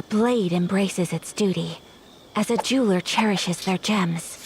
A blade embraces its duty, as a jeweler cherishes their gems.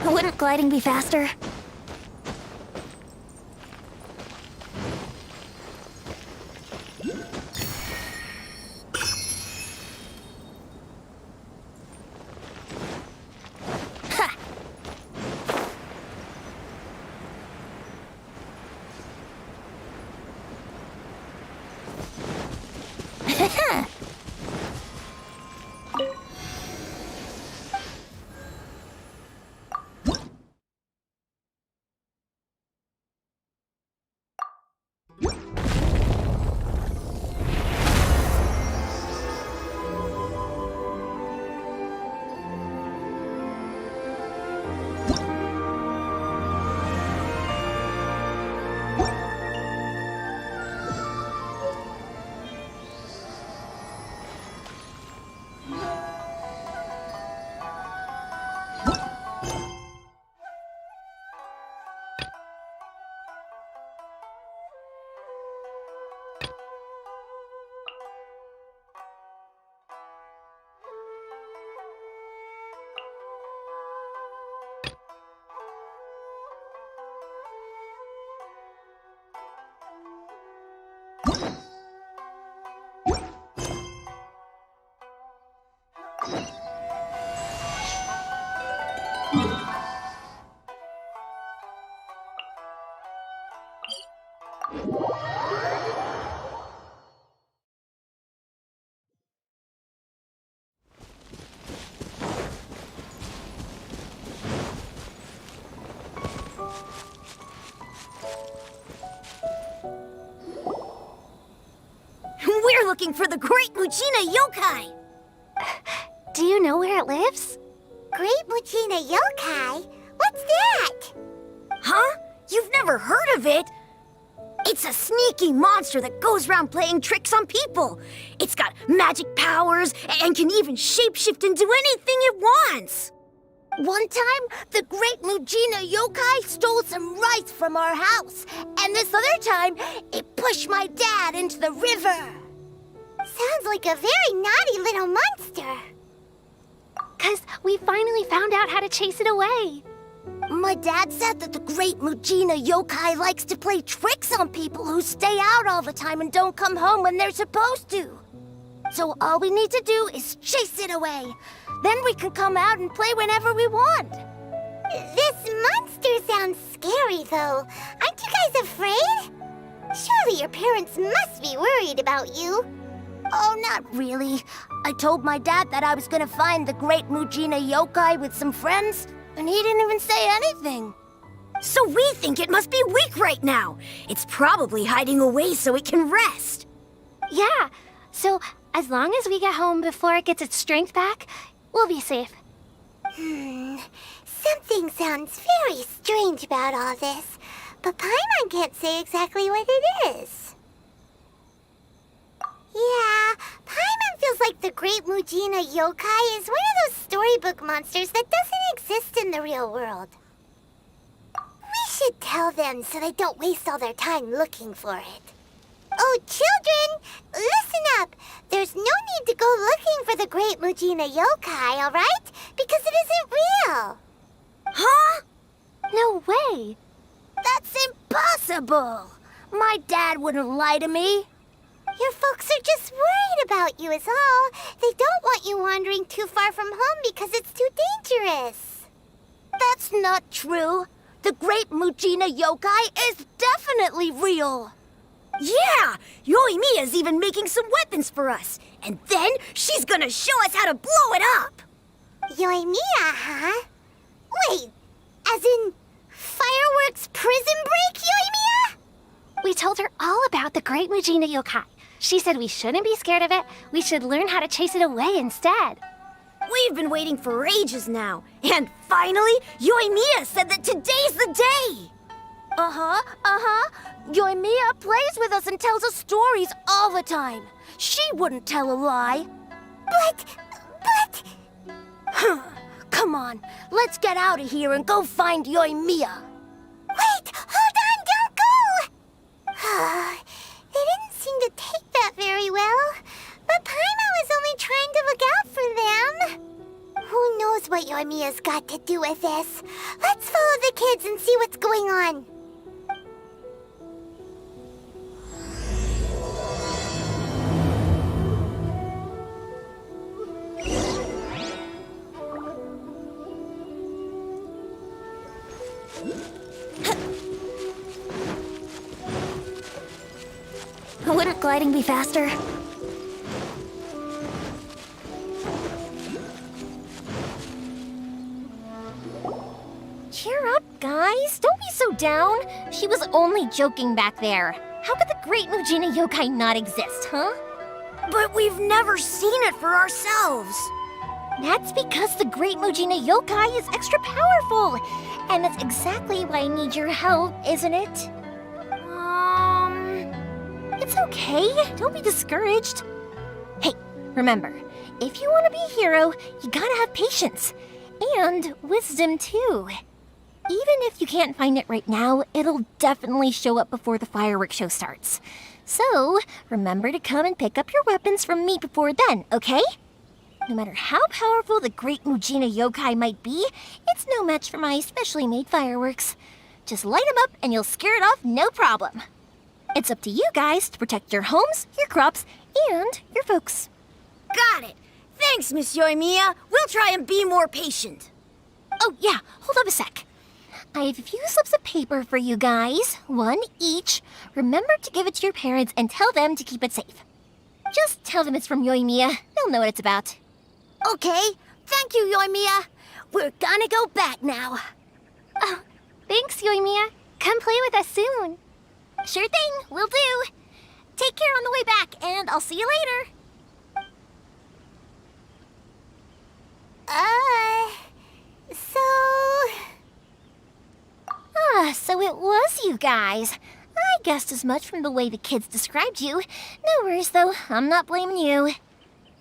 Wouldn't gliding be faster? We're looking for the Great Mujina Yokai! Do you know where it lives? Great Mujina Yokai? What's that? Huh? You've never heard of it? It's a sneaky monster that goes around playing tricks on people. It's got magic powers and can even shapeshift into anything it wants. One time, the Great Mujina Yokai stole some rice from our house. And this other time, it pushed my dad into the river. Sounds like a very naughty little monster. 'Cause we finally found out how to chase it away. My dad said that the Great Mujina Yokai likes to play tricks on people who stay out all the time and don't come home when they're supposed to. So all we need to do is chase it away. Then we can come out and play whenever we want. This monster sounds scary, though. Aren't you guys afraid? Surely your parents must be worried about you. Oh, not really. I told my dad that I was gonna find the Great Mujina Yokai with some friends, and he didn't even say anything. So we think it must be weak right now. It's probably hiding away so it can rest. Yeah, so as long as we get home before it gets its strength back, we'll be safe. Something sounds very strange about all this, but Paimon can't say exactly what it is. Yeah, Paimon feels like the Great Mujina Yokai is one of those storybook monsters that doesn't exist in the real world. We should tell them so they don't waste all their time looking for it. Oh, children, listen up. There's no need to go looking for the Great Mujina Yokai, all right? Because it isn't real. Huh? No way! That's impossible! My dad wouldn't lie to me. Your folks are just worried about you is all. They don't want you wandering too far from home because it's too dangerous. That's not true. The Great Mujina Yokai is definitely real. Yeah! Yoimiya's even making some weapons for us. And then she's gonna show us how to blow it up! Yoimiya, huh? Wait, as in fireworks prison break, Yoimiya? We told her all about the Great Mujina Yokai. She said we shouldn't be scared of it. We should learn how to chase it away instead. We've been waiting for ages now. And finally, Yoimiya said that today's the day! Yoimiya plays with us and tells us stories all the time. She wouldn't tell a lie. But... Come on, let's get out of here and go find Yoimiya. Wait, hold on, don't go! They didn't seem to take that very well. But Paimon was only trying to look out for them. Who knows what Yoimiya's got to to do with this. Let's follow the kids and see what's going on. Wouldn't gliding be faster? Cheer up, guys. Don't be so down. She was only joking back there. How could the Great Mujina Yokai not exist, huh? But we've never seen it for ourselves. That's because the Great Mujina Yokai is extra powerful. And that's exactly why I need your help, isn't it? It's okay. Don't be discouraged. Hey, remember, if you want to be a hero, you gotta have patience. And wisdom, too. Even if you can't find it right now, it'll definitely show up before the fireworks show starts. So, remember to come and pick up your weapons from me before then, okay? No matter how powerful the Great Mujina Yokai might be, it's no match for my specially made fireworks. Just light them up and you'll scare it off no problem. It's up to you guys to protect your homes, your crops, and your folks. Got it. Thanks, Miss Yoimiya. We'll try and be more patient. Oh, yeah, hold up a sec. I have a few slips of paper for you guys, one each. Remember to give it to your parents and tell them to keep it safe. Just tell them it's from Yoimiya. They'll know what it's about. Okay, thank you, Yoimiya. We're gonna go back now. Oh, thanks, Yoimiya. Come play with us soon. Sure thing, will do. Take care on the way back, and I'll see you later. So it was you guys. I guessed as much from the way the kids described you. No worries, though. I'm not blaming you.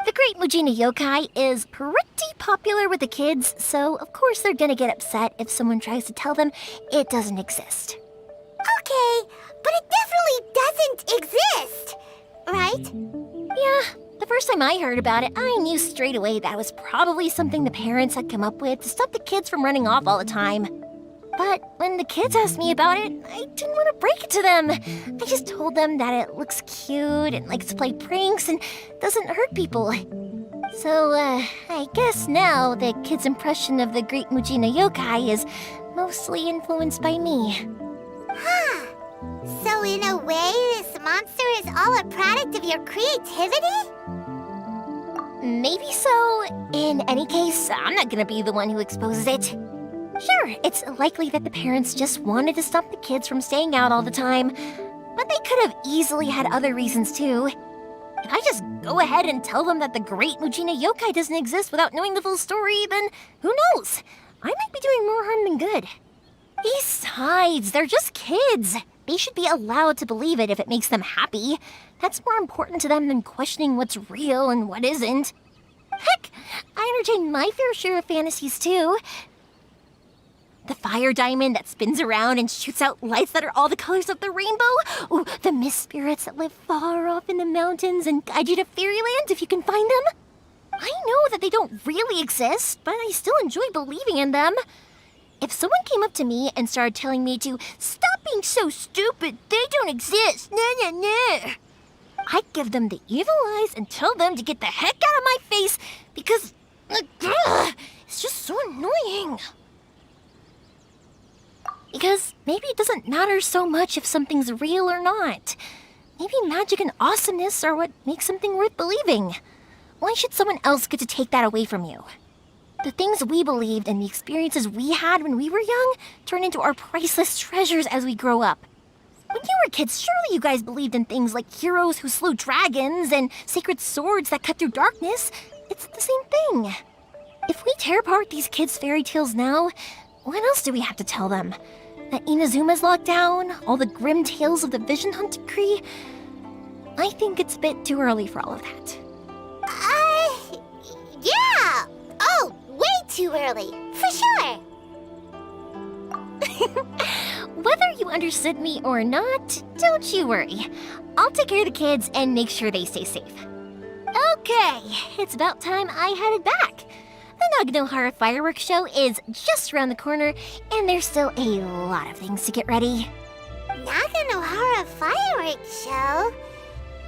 The Great Mujina Yokai is pretty popular with the kids, so of course they're gonna get upset if someone tries to tell them it doesn't exist. Okay, but it definitely doesn't exist, right? Yeah, the first time I heard about it, I knew straight away that was probably something the parents had come up with to stop the kids from running off all the time. But when the kids asked me about it, I didn't want to break it to them. I just told them that it looks cute and likes to play pranks and doesn't hurt people. So, I guess now the kids' impression of the Great Mujina Yokai is mostly influenced by me. Huh. So in a way, this monster is all a product of your creativity? Maybe so. In any case, I'm not gonna be the one who exposes it. Sure, it's likely that the parents just wanted to stop the kids from staying out all the time, but they could have easily had other reasons too. If I just go ahead and tell them that the Great Mujina Yokai doesn't exist without knowing the full story, then who knows? I might be doing more harm than good. Besides, they're just kids. They should be allowed to believe it if it makes them happy. That's more important to them than questioning what's real and what isn't. Heck, I entertain my fair share of fantasies too. The fire diamond that spins around and shoots out lights that are all the colors of the rainbow. Ooh, the mist spirits that live far off in the mountains and guide you to fairyland if you can find them. I know that they don't really exist, but I still enjoy believing in them. If someone came up to me and started telling me to stop being so stupid, they don't exist, I'd give them the evil eyes and tell them to get the heck out of my face because it's just so annoying. Because maybe it doesn't matter so much if something's real or not. Maybe magic and awesomeness are what makes something worth believing. Why should someone else get to take that away from you? The things we believed and the experiences we had when we were young turn into our priceless treasures as we grow up. When you were kids, surely you guys believed in things like heroes who slew dragons and sacred swords that cut through darkness. It's the same thing. If we tear apart these kids' fairy tales now, what else do we have to tell them? That Inazuma's locked down? All the grim tales of the Vision Hunt decree? I think it's a bit too early for all of that. Yeah! Oh, way too early, for sure! Whether you understood me or not, don't you worry. I'll take care of the kids and make sure they stay safe. Okay, it's about time I headed back. The Naganohara fireworks show is just around the corner, and there's still a lot of things to get ready. Naganohara fireworks show?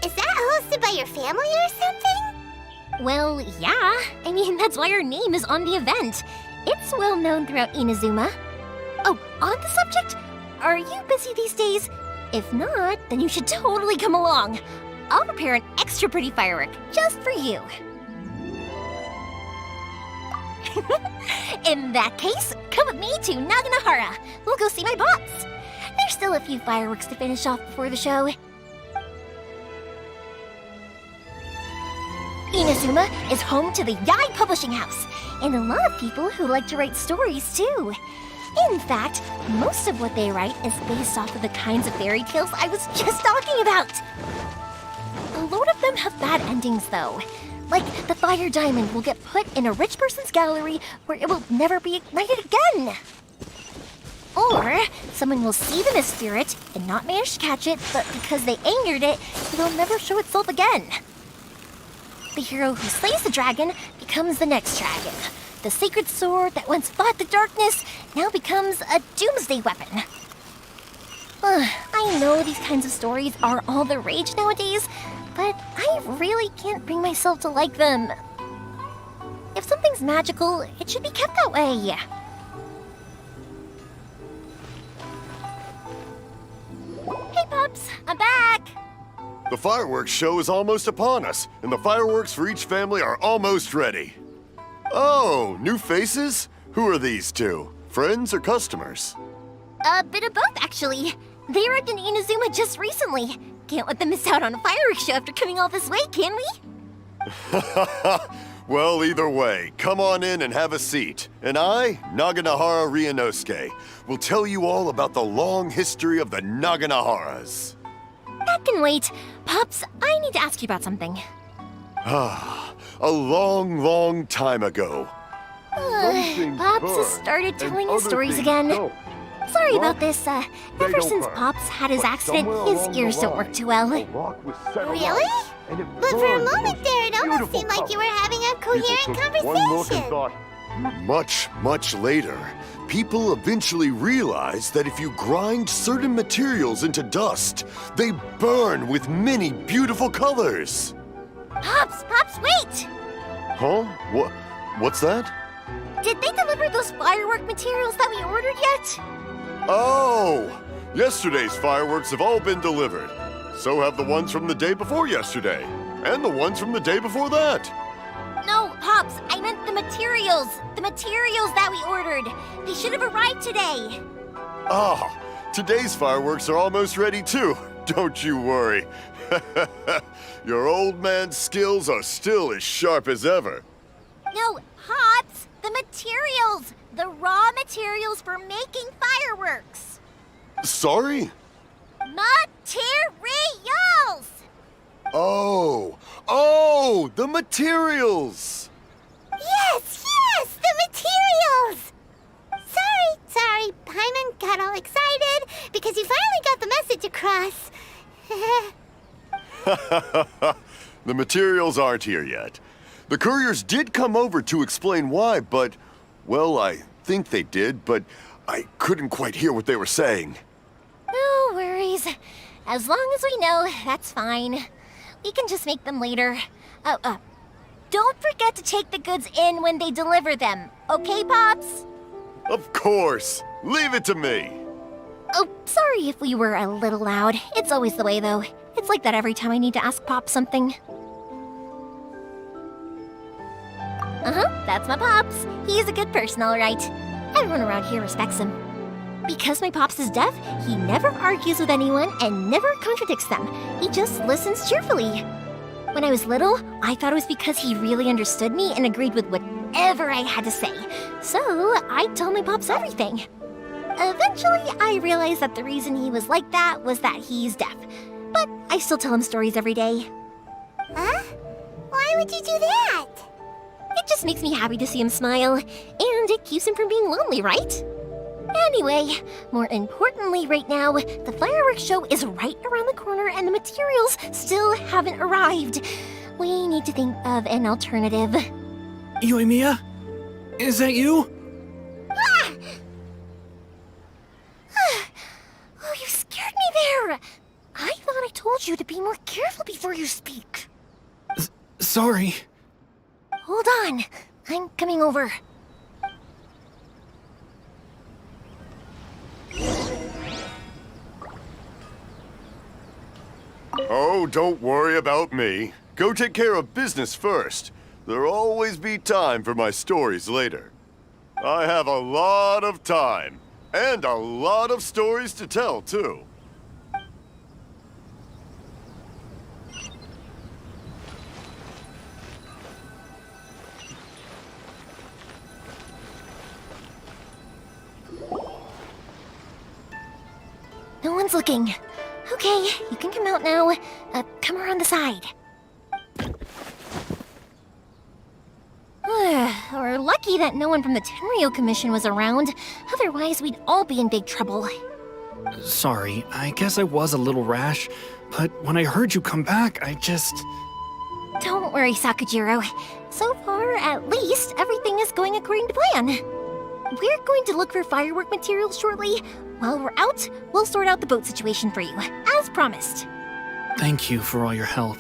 Is that hosted by your family or something? Well, yeah. I mean, that's why our name is on the event. It's well known throughout Inazuma. Oh, on the subject, are you busy these days? If not, then you should totally come along. I'll prepare an extra pretty firework just for you. In that case, come with me to Naganohara. We'll go see my boss. There's still a few fireworks to finish off before the show. Inazuma is home to the Yai Publishing House, and a lot of people who like to write stories too. In fact, most of what they write is based off of the kinds of fairy tales I was just talking about. A lot of them have bad endings though. Like the fire diamond will get put in a rich person's gallery where it will never be ignited again. Or someone will see the mist spirit and not manage to catch it, but because they angered it, it will never show itself again. The hero who slays the dragon becomes the next dragon. The sacred sword that once fought the darkness now becomes a doomsday weapon. I know these kinds of stories are all the rage nowadays, but I really can't bring myself to like them. If something's magical, it should be kept that way. Hey, Pups, I'm back! The fireworks show is almost upon us, and the fireworks for each family are almost ready. Oh, new faces? Who are these two? Friends or customers? A bit of both, actually. They arrived in Inazuma just recently. Can't let them miss out on a fireworks show after coming all this way, can we? Well, either way, come on in and have a seat. And I, Naganohara Ryunosuke, will tell you all about the long history of the Naganoharas. That can wait. Pups, I need to ask you about something. A long, long time ago. Pops has started telling his stories again. Sorry about this. Ever since Pops had his accident, his ears don't work too well. Really? But for a moment there, it almost seemed like you were having a coherent conversation. Much, much later, people eventually realized that if you grind certain materials into dust, they burn with many beautiful colors. Pops, wait! Huh? What's that? Did they deliver those firework materials that we ordered yet? Oh! Yesterday's fireworks have all been delivered. So have the ones from the day before yesterday. And the ones from the day before that. No, Pops, I meant the materials. The materials that we ordered. They should have arrived today. Ah, today's fireworks are almost ready too. Don't you worry. Your old man's skills are still as sharp as ever. No, Pops, the materials. The raw materials for making fireworks. Sorry? Materials! Oh, the materials! Yes, the materials! Sorry, Paimon got all excited because he finally got the message across. The materials aren't here yet. The couriers did come over to explain why, but, well, I think they did, but I couldn't quite hear what they were saying. No worries. As long as we know, that's fine. We can just make them later. Don't forget to take the goods in when they deliver them, okay, Pops? Of course. Leave it to me. Oh, sorry if we were a little loud. It's always the way, though. It's like that every time I need to ask Pops something. That's my Pops. He's a good person, all right. Everyone around here respects him. Because my Pops is deaf, he never argues with anyone and never contradicts them. He just listens cheerfully. When I was little, I thought it was because he really understood me and agreed with whatever I had to say. So I'd tell my Pops everything. Eventually, I realized that the reason he was like that was that he's deaf. But I still tell him stories every day. Huh? Why would you do that? It just makes me happy to see him smile, and it keeps him from being lonely, right? Anyway, more importantly right now, the fireworks show is right around the corner and the materials still haven't arrived. We need to think of an alternative. Yoimiya? Is that you? Oh, you scared me there! I thought I told you to be more careful before you speak. Sorry. Hold on. I'm coming over. Oh, don't worry about me. Go take care of business first. There'll always be time for my stories later. I have a lot of time. And a lot of stories to tell, too. No one's looking. Okay, you can come out now. Come around the side. We're lucky that no one from the Tenryo Commission was around. Otherwise, we'd all be in big trouble. Sorry, I guess I was a little rash, but when I heard you come back, I just... Don't worry, Sakujiro. So far, at least, everything is going according to plan. We're going to look for firework materials shortly. While we're out, we'll sort out the boat situation for you, as promised. Thank you for all your help.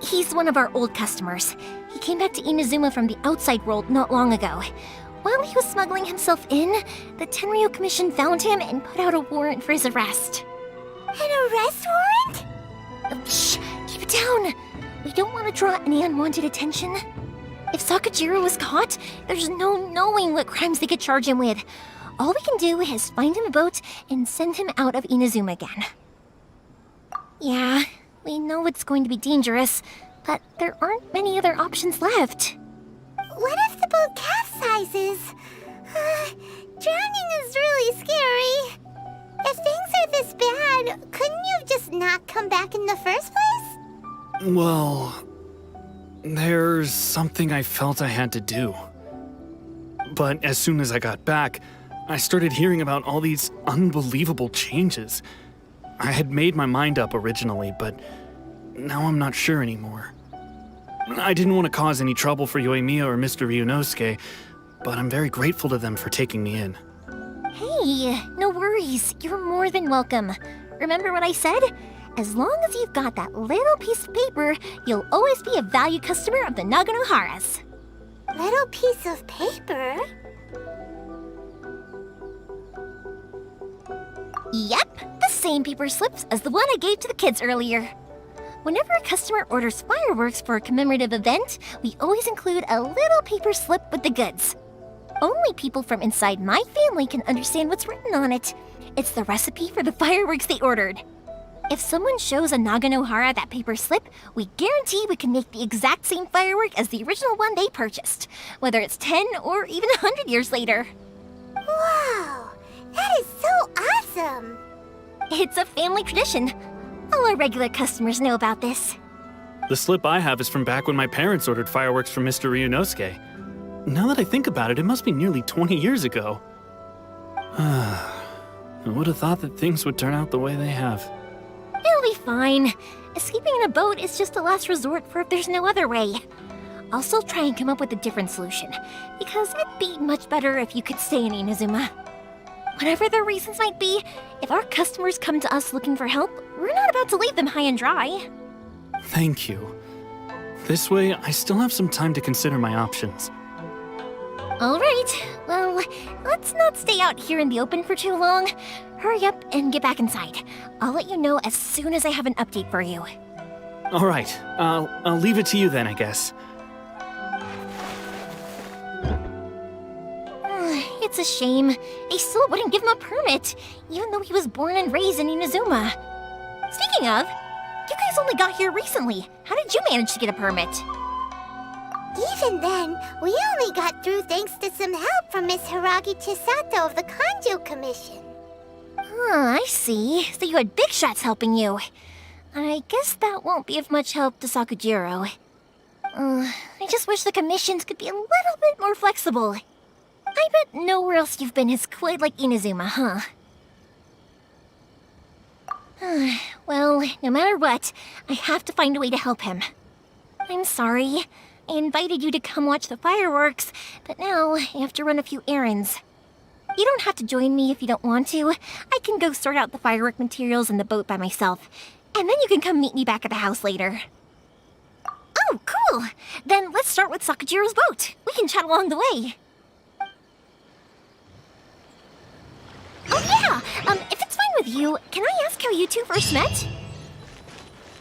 He's one of our old customers. He came back to Inazuma from the outside world not long ago. While he was smuggling himself in, the Tenryo Commission found him and put out a warrant for his arrest. An arrest warrant? Shh! Keep it down! We don't want to draw any unwanted attention. If Sakujiro was caught, there's no knowing what crimes they could charge him with. All we can do is find him a boat and send him out of Inazuma again. Yeah, we know it's going to be dangerous, but there aren't many other options left. What if the boat capsizes? Drowning is really scary. If things are this bad, couldn't you just not come back in the first place? Well, there's something I felt I had to do. But as soon as I got back, I started hearing about all these unbelievable changes. I had made my mind up originally, but now I'm not sure anymore. I didn't want to cause any trouble for Yoimiya or Mr. Ryunosuke, but I'm very grateful to them for taking me in. Hey, no worries. You're more than welcome. Remember what I said? As long as you've got that little piece of paper, you'll always be a valued customer of the Naganoharas. Little piece of paper? Yep, the same paper slips as the one I gave to the kids earlier. Whenever a customer orders fireworks for a commemorative event, we always include a little paper slip with the goods. Only people from inside my family can understand what's written on it. It's the recipe for the fireworks they ordered. If someone shows a Naganohara that paper slip, we guarantee we can make the exact same firework as the original one they purchased, whether it's 10 or even 100 years later. Wow, that is so awesome! It's a family tradition. All our regular customers know about this. The slip I have is from back when my parents ordered fireworks from Mr. Ryunosuke. Now that I think about it, it must be nearly 20 years ago. I would have thought that things would turn out the way they have. It'll be fine. Escaping in a boat is just a last resort for if there's no other way. I'll still try and come up with a different solution, because it'd be much better if you could stay in Inazuma. Whatever their reasons might be, if our customers come to us looking for help, we're not about to leave them high and dry. Thank you. This way, I still have some time to consider my options. All right, well, let's not stay out here in the open for too long. Hurry up and get back inside. I'll let you know as soon as I have an update for you. All right, I'll leave it to you then, I guess. It's a shame. They still wouldn't give him a permit, even though he was born and raised in Inazuma. Speaking of, you guys only got here recently. How did you manage to get a permit? Even then, we only got through thanks to some help from Miss Hiragi Chisato of the Kanjo Commission. I see. So you had big shots helping you. I guess that won't be of much help to Sakujiro. I just wish the commissions could be a little bit more flexible. I bet nowhere else you've been is quite like Inazuma, huh? Well, no matter what, I have to find a way to help him. I'm sorry. I invited you to come watch the fireworks, but now I have to run a few errands. You don't have to join me if you don't want to. I can go sort out the firework materials in the boat by myself, and then you can come meet me back at the house later. Oh, cool! Then let's start with Sakajiro's boat. We can chat along the way. Oh yeah! If it's fine with you, can I ask how you two first met?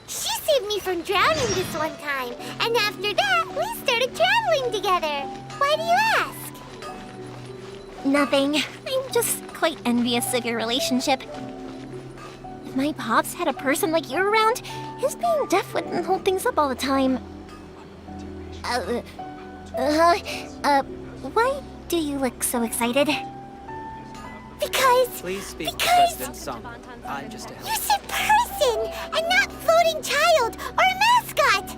She saved me from drowning this one time, and after that, we started traveling together. Why do you ask? Nothing. I'm just quite envious of your relationship. If my pops had a person like you around, his being deaf wouldn't hold things up all the time. Why do you look so excited? Because... Please speak to Because- President Sung. I'm just a You said person, and not floating child or a mascot!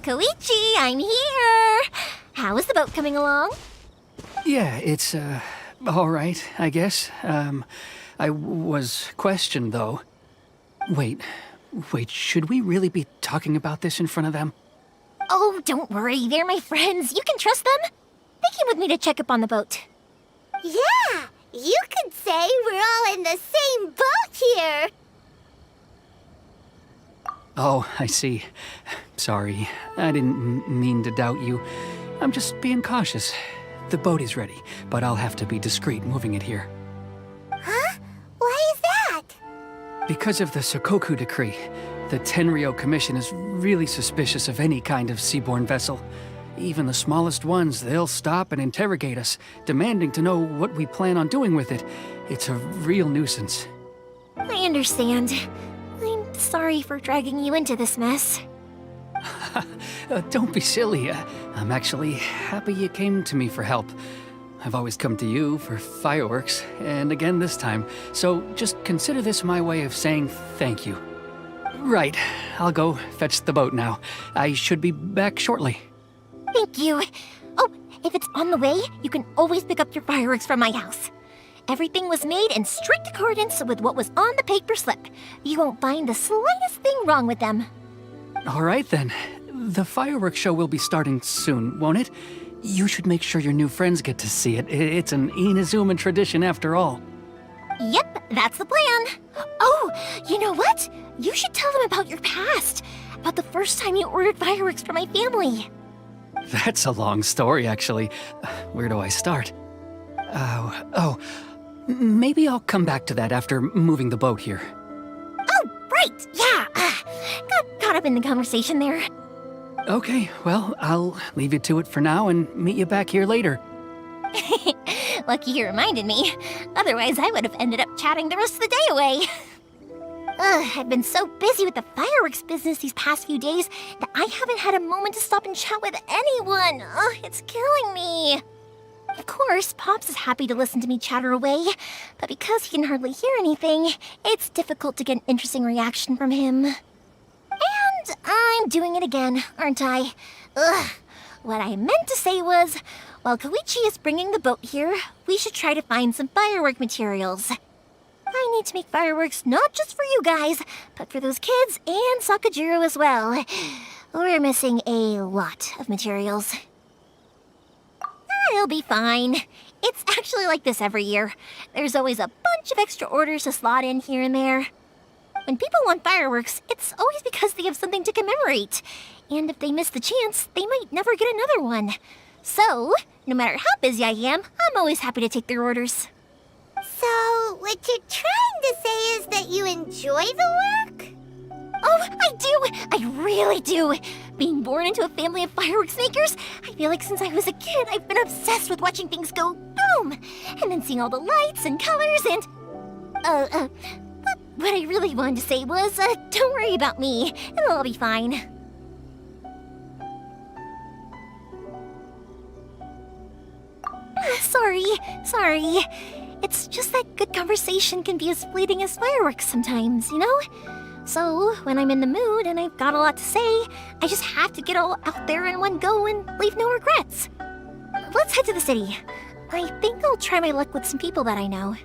Koichi, I'm here! How is the boat coming along? Yeah, it's, all right, I guess. I was questioned, though. Wait, should we really be talking about this in front of them? Oh, don't worry, they're my friends. You can trust them. They came with me to check up on the boat. Yeah, you could say we're all in the same boat here. Oh, I see. Sorry, I didn't mean to doubt you. I'm just being cautious. The boat is ready, but I'll have to be discreet moving it here. Huh? Why is that? Because of the Sokoku decree, the Tenryou Commission is really suspicious of any kind of seaborne vessel. Even the smallest ones, they'll stop and interrogate us, demanding to know what we plan on doing with it. It's a real nuisance. I understand. I'm sorry for dragging you into this mess. Don't be silly. I'm actually happy you came to me for help. I've always come to you for fireworks, and again this time, so just consider this my way of saying thank you. Right, I'll go fetch the boat now. I should be back shortly. Thank you. Oh, if it's on the way, you can always pick up your fireworks from my house. Everything was made in strict accordance with what was on the paper slip. You won't find the slightest thing wrong with them. All right then. The fireworks show will be starting soon, won't it? You should make sure your new friends get to see it. It's an Inazuma tradition after all. Yep, that's the plan. Oh, you know what? You should tell them about your past. About the first time you ordered fireworks for my family. That's a long story, actually. Where do I start? Maybe I'll come back to that after moving the boat here. Oh, right, yeah. Got caught up in the conversation there. Okay, well, I'll leave you to it for now and meet you back here later. Lucky you reminded me. Otherwise, I would have ended up chatting the rest of the day away. I've been so busy with the fireworks business these past few days that I haven't had a moment to stop and chat with anyone. It's killing me. Of course, Pops is happy to listen to me chatter away, but because he can hardly hear anything, it's difficult to get an interesting reaction from him. And I'm doing it again, aren't I? What I meant to say was, while Koichi is bringing the boat here, we should try to find some firework materials. I need to make fireworks not just for you guys, but for those kids and Sakajiro as well. We're missing a lot of materials. It'll be fine. It's actually like this every year. There's always a bunch of extra orders to slot in here and there. When people want fireworks, it's always because they have something to commemorate. And if they miss the chance, they might never get another one. So, no matter how busy I am, I'm always happy to take their orders. So, what you're trying to say is that you enjoy the work? Oh, I do! I really do! Being born into a family of fireworks makers, I feel like since I was a kid, I've been obsessed with watching things go boom! And then seeing all the lights and colors and... But what I really wanted to say was, don't worry about me. It'll all be fine. Sorry. It's just that good conversation can be as fleeting as fireworks sometimes, you know? So, when I'm in the mood and I've got a lot to say, I just have to get all out there in one go and leave no regrets. Let's head to the city. I think I'll try my luck with some people that I know.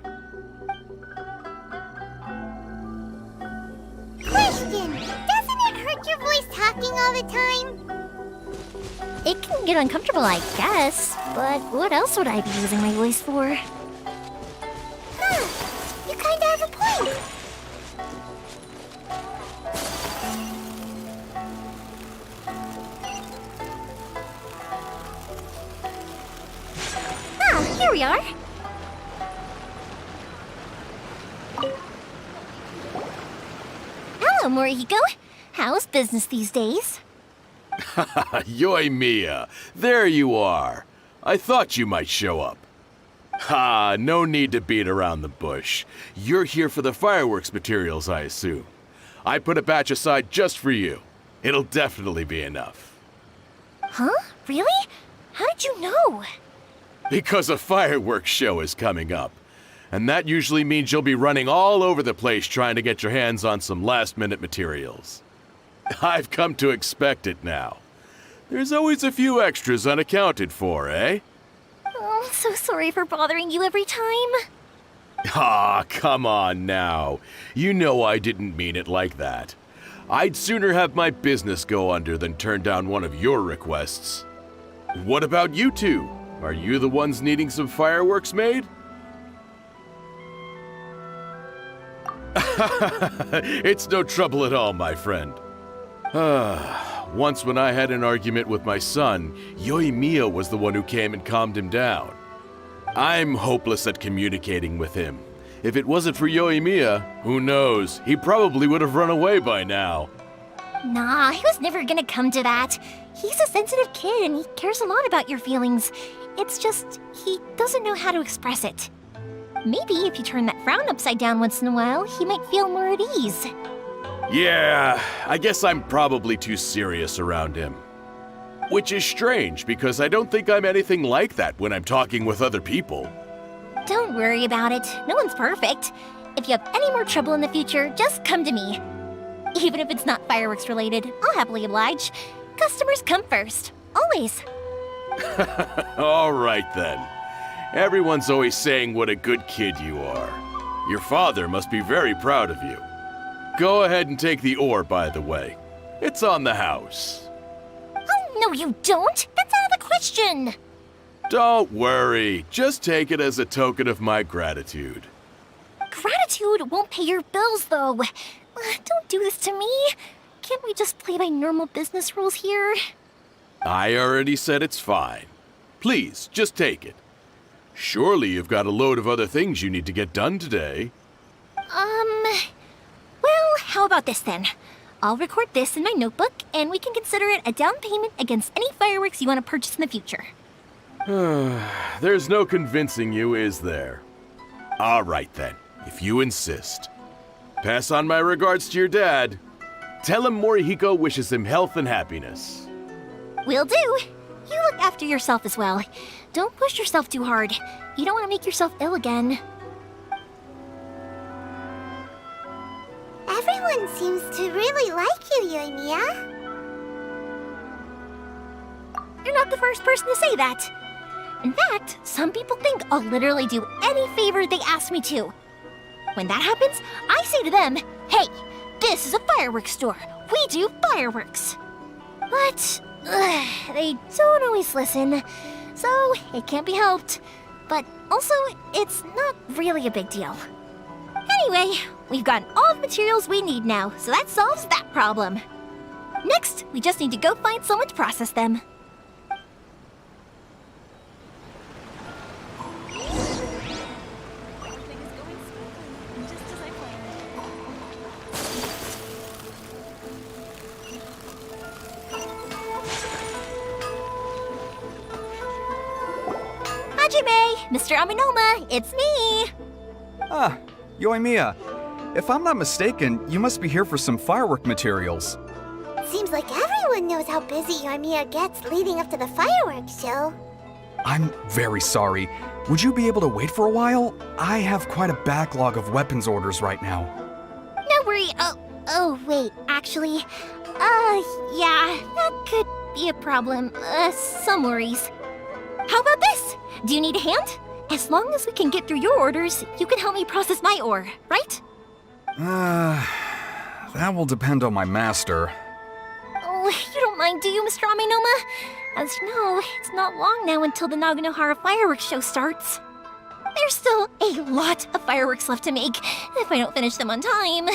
Question! Doesn't it hurt your voice talking all the time? It can get uncomfortable, I guess, but what else would I be using my voice for? You kinda have a point. Ah, here we are. Hello, Morihiko. How's business these days? Yoimiya, there you are. I thought you might show up. Ha, no need to beat around the bush. You're here for the fireworks materials, I assume. I put a batch aside just for you. It'll definitely be enough. Huh? Really? How did you know? Because a fireworks show is coming up. And that usually means you'll be running all over the place trying to get your hands on some last-minute materials. I've come to expect it now. There's always a few extras unaccounted for, eh? Oh, I'm so sorry for bothering you every time. Ah, come on now. You know I didn't mean it like that. I'd sooner have my business go under than turn down one of your requests. What about you two? Are you the ones needing some fireworks made? It's no trouble at all, my friend. Once when I had an argument with my son, Yoimiya was the one who came and calmed him down. I'm hopeless at communicating with him. If it wasn't for Yoimiya, who knows, he probably would have run away by now. Nah, he was never gonna come to that. He's a sensitive kid and he cares a lot about your feelings. It's just, he doesn't know how to express it. Maybe if you turn that frown upside down once in a while, he might feel more at ease. Yeah, I guess I'm probably too serious around him. Which is strange, because I don't think I'm anything like that when I'm talking with other people. Don't worry about it. No one's perfect. If you have any more trouble in the future, just come to me. Even if it's not fireworks related, I'll happily oblige. Customers come first. Always. All right then. Everyone's always saying what a good kid you are. Your father must be very proud of you. Go ahead and take the ore, by the way. It's on the house. Oh, no you don't! That's out of the question! Don't worry. Just take it as a token of my gratitude. Gratitude won't pay your bills, though. Don't do this to me. Can't we just play by normal business rules here? I already said it's fine. Please, just take it. Surely you've got a load of other things you need to get done today. Well, how about this then? I'll record this in my notebook, and we can consider it a down payment against any fireworks you want to purchase in the future. There's no convincing you, is there? All right then, if you insist. Pass on my regards to your dad. Tell him Morihiko wishes him health and happiness. Will do. You look after yourself as well. Don't push yourself too hard. You don't want to make yourself ill again. Everyone seems to really like you, Yoimiya. You're not the first person to say that. In fact, some people think I'll literally do any favor they ask me to. When that happens, I say to them, hey, this is a fireworks store. We do fireworks. But they don't always listen, so it can't be helped. But also, it's not really a big deal. Anyway, we've gotten all the materials we need now, so that solves that problem. Next, we just need to go find someone to process them. Hajime, Mr. Aminoma, it's me! Ah, Yoimiya. If I'm not mistaken, you must be here for some firework materials. Seems like everyone knows how busy Yoimiya gets leading up to the fireworks show. I'm very sorry. Would you be able to wait for a while? I have quite a backlog of weapons orders right now. No worry. Oh, wait, actually, yeah, that could be a problem. Some worries. How about this? Do you need a hand? As long as we can get through your orders, you can help me process my ore, right? That will depend on my master. Oh, you don't mind, do you, Mr. Aminoma? As you know, it's not long now until the Naganohara fireworks show starts. There's still a lot of fireworks left to make, if I don't finish them on time.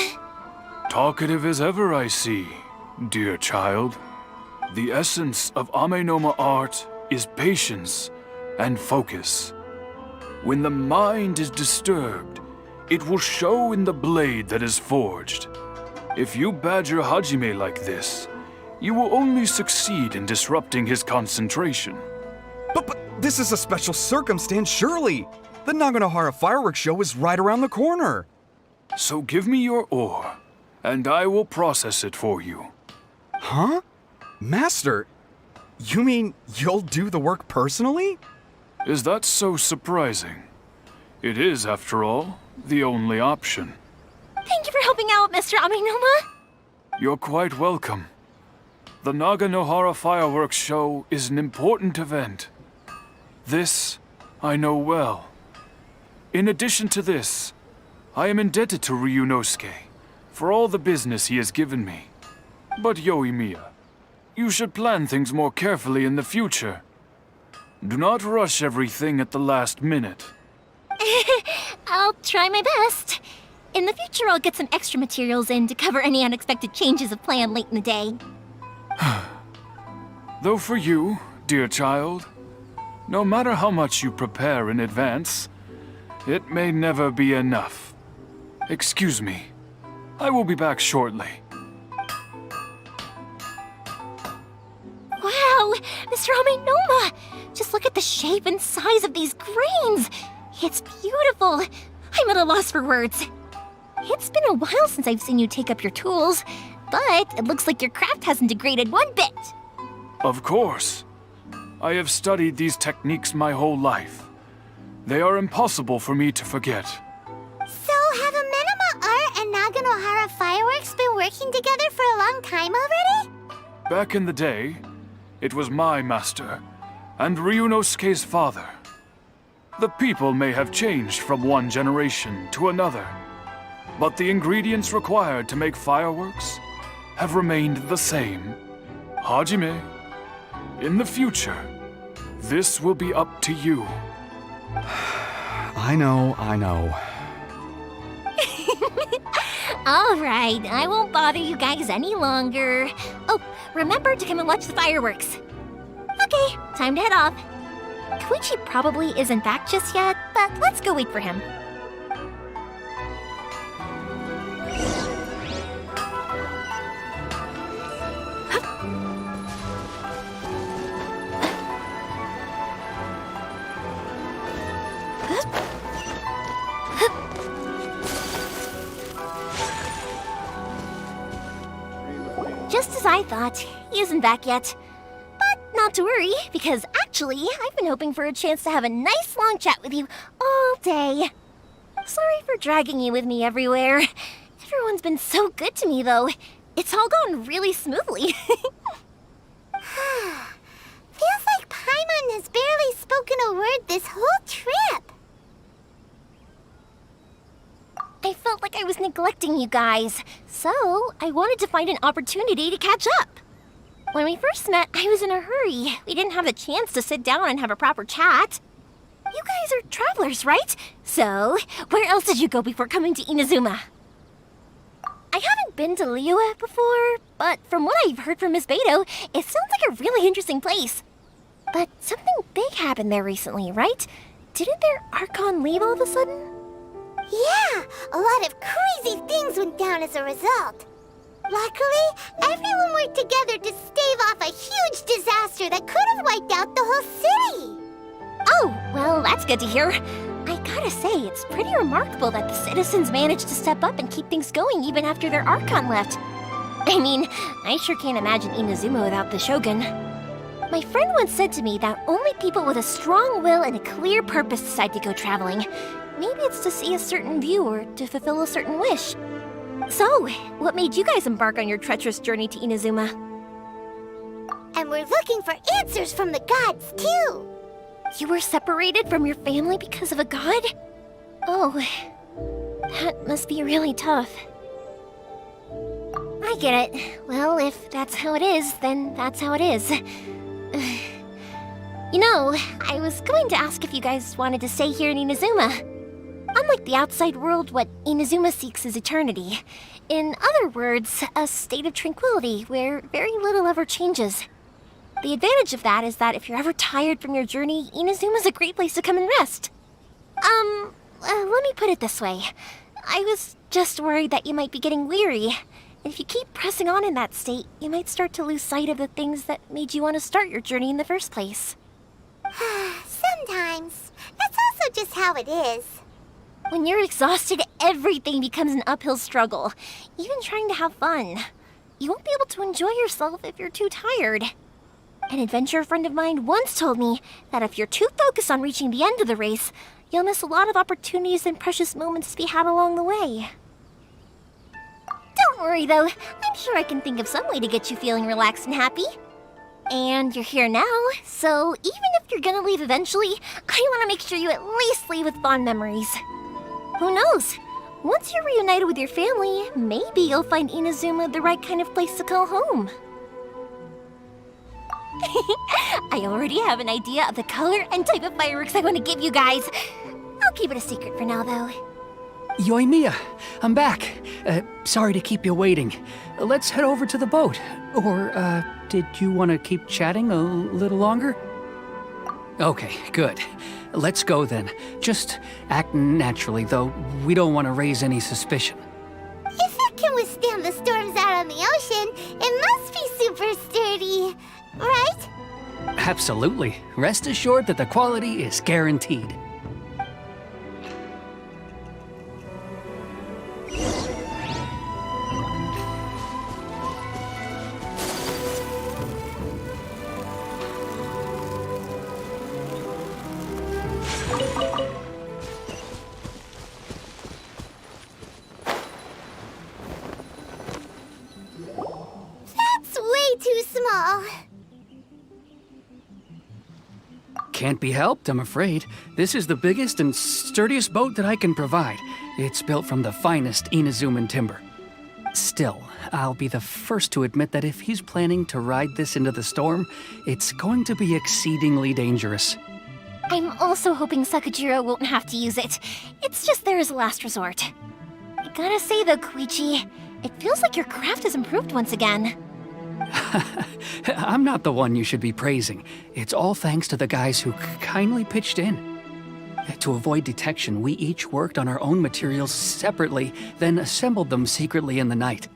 Talkative as ever, I see, dear child. The essence of Amenoma art is patience and focus. When the mind is disturbed, it will show in the blade that is forged. If you badger Hajime like this, you will only succeed in disrupting his concentration. But this is a special circumstance, surely. The Naganohara fireworks show is right around the corner. So give me your ore, and I will process it for you. Huh? Master, you mean you'll do the work personally? Is that so surprising? It is, after all, the only option. Thank you for helping out, Mr. Aminoma. You're quite welcome. The Naganohara fireworks show is an important event. This I know well. In addition to this, I am indebted to Ryunosuke for all the business he has given me. But Yoimiya, you should plan things more carefully in the future. Do not rush everything at the last minute. I'll try my best. In the future, I'll get some extra materials in to cover any unexpected changes of plan late in the day. Though for you, dear child, no matter how much you prepare in advance, it may never be enough. Excuse me. I will be back shortly. Wow, Mr. Aminoma! Just look at the shape and size of these grains! It's beautiful! I'm at a loss for words. It's been a while since I've seen you take up your tools, but it looks like your craft hasn't degraded one bit. Of course. I have studied these techniques my whole life. They are impossible for me to forget. So, have Amenoma Art and Naganohara Fireworks been working together for a long time already? Back in the day, it was my master, and Ryunosuke's father. The people may have changed from one generation to another, but the ingredients required to make fireworks have remained the same. Hajime, in the future, this will be up to you. I know. All right, I won't bother you guys any longer. Oh, remember to come and watch the fireworks. Okay, time to head off. Koichi probably isn't back just yet, but let's go wait for him. Just as I thought, he isn't back yet. But not to worry, because actually, I've been hoping for a chance to have a nice long chat with you all day. Sorry for dragging you with me everywhere. Everyone's been so good to me, though. It's all gone really smoothly. Feels like Paimon has barely spoken a word this whole trip. I felt like I was neglecting you guys, so I wanted to find an opportunity to catch up. When we first met, I was in a hurry. We didn't have a chance to sit down and have a proper chat. You guys are travelers, right? So, where else did you go before coming to Inazuma? I haven't been to Liyue before, but from what I've heard from Miss Beto, it sounds like a really interesting place. But something big happened there recently, right? Didn't their Archon leave all of a sudden? Yeah, a lot of crazy things went down as a result. Luckily, everyone worked together to stave off a huge disaster that could have wiped out the whole city. Oh, well, that's good to hear. I gotta say, it's pretty remarkable that the citizens managed to step up and keep things going even after their Archon left. I mean, I sure can't imagine Inazuma without the Shogun. My friend once said to me that only people with a strong will and a clear purpose decide to go traveling. Maybe it's to see a certain view or to fulfill a certain wish. So, what made you guys embark on your treacherous journey to Inazuma? And we're looking for answers from the gods, too. You were separated from your family because of a god? Oh, that must be really tough. I get it. Well, if that's how it is, then that's how it is. You know, I was going to ask if you guys wanted to stay here in Inazuma. Unlike the outside world, what Inazuma seeks is eternity. In other words, a state of tranquility where very little ever changes. The advantage of that is that if you're ever tired from your journey, Inazuma's a great place to come and rest. Let me put it this way. I was just worried that you might be getting weary. And if you keep pressing on in that state, you might start to lose sight of the things that made you want to start your journey in the first place. Sometimes. That's also just how it is. When you're exhausted, everything becomes an uphill struggle. Even trying to have fun. You won't be able to enjoy yourself if you're too tired. An adventurer friend of mine once told me that if you're too focused on reaching the end of the race, you'll miss a lot of opportunities and precious moments to be had along the way. Don't worry though, I'm sure I can think of some way to get you feeling relaxed and happy. And you're here now, so even if you're gonna leave eventually, I want to make sure you at least leave with fond memories. Who knows? Once you're reunited with your family, maybe you'll find Inazuma the right kind of place to call home. I already have an idea of the color and type of fireworks I want to give you guys. I'll keep it a secret for now, though. Yoimiya, I'm back. Sorry to keep you waiting. Let's head over to the boat. Or, did you want to keep chatting a little longer? Okay, good. Let's go then. Just act naturally, though we don't want to raise any suspicion. If it can withstand the storms out on the ocean, it must be super sturdy, right? Absolutely. Rest assured that the quality is guaranteed. That's way too small. Can't be helped, I'm afraid. This is the biggest and sturdiest boat that I can provide. It's built from the finest Inazuman timber. Still, I'll be the first to admit that if he's planning to ride this into the storm, it's going to be exceedingly dangerous. I'm also hoping Sakajiro won't have to use it. It's just there as a last resort. I gotta say though, Koichi, it feels like your craft has improved once again. I'm not the one you should be praising. It's all thanks to the guys who kindly pitched in. To avoid detection, we each worked on our own materials separately, then assembled them secretly in the night.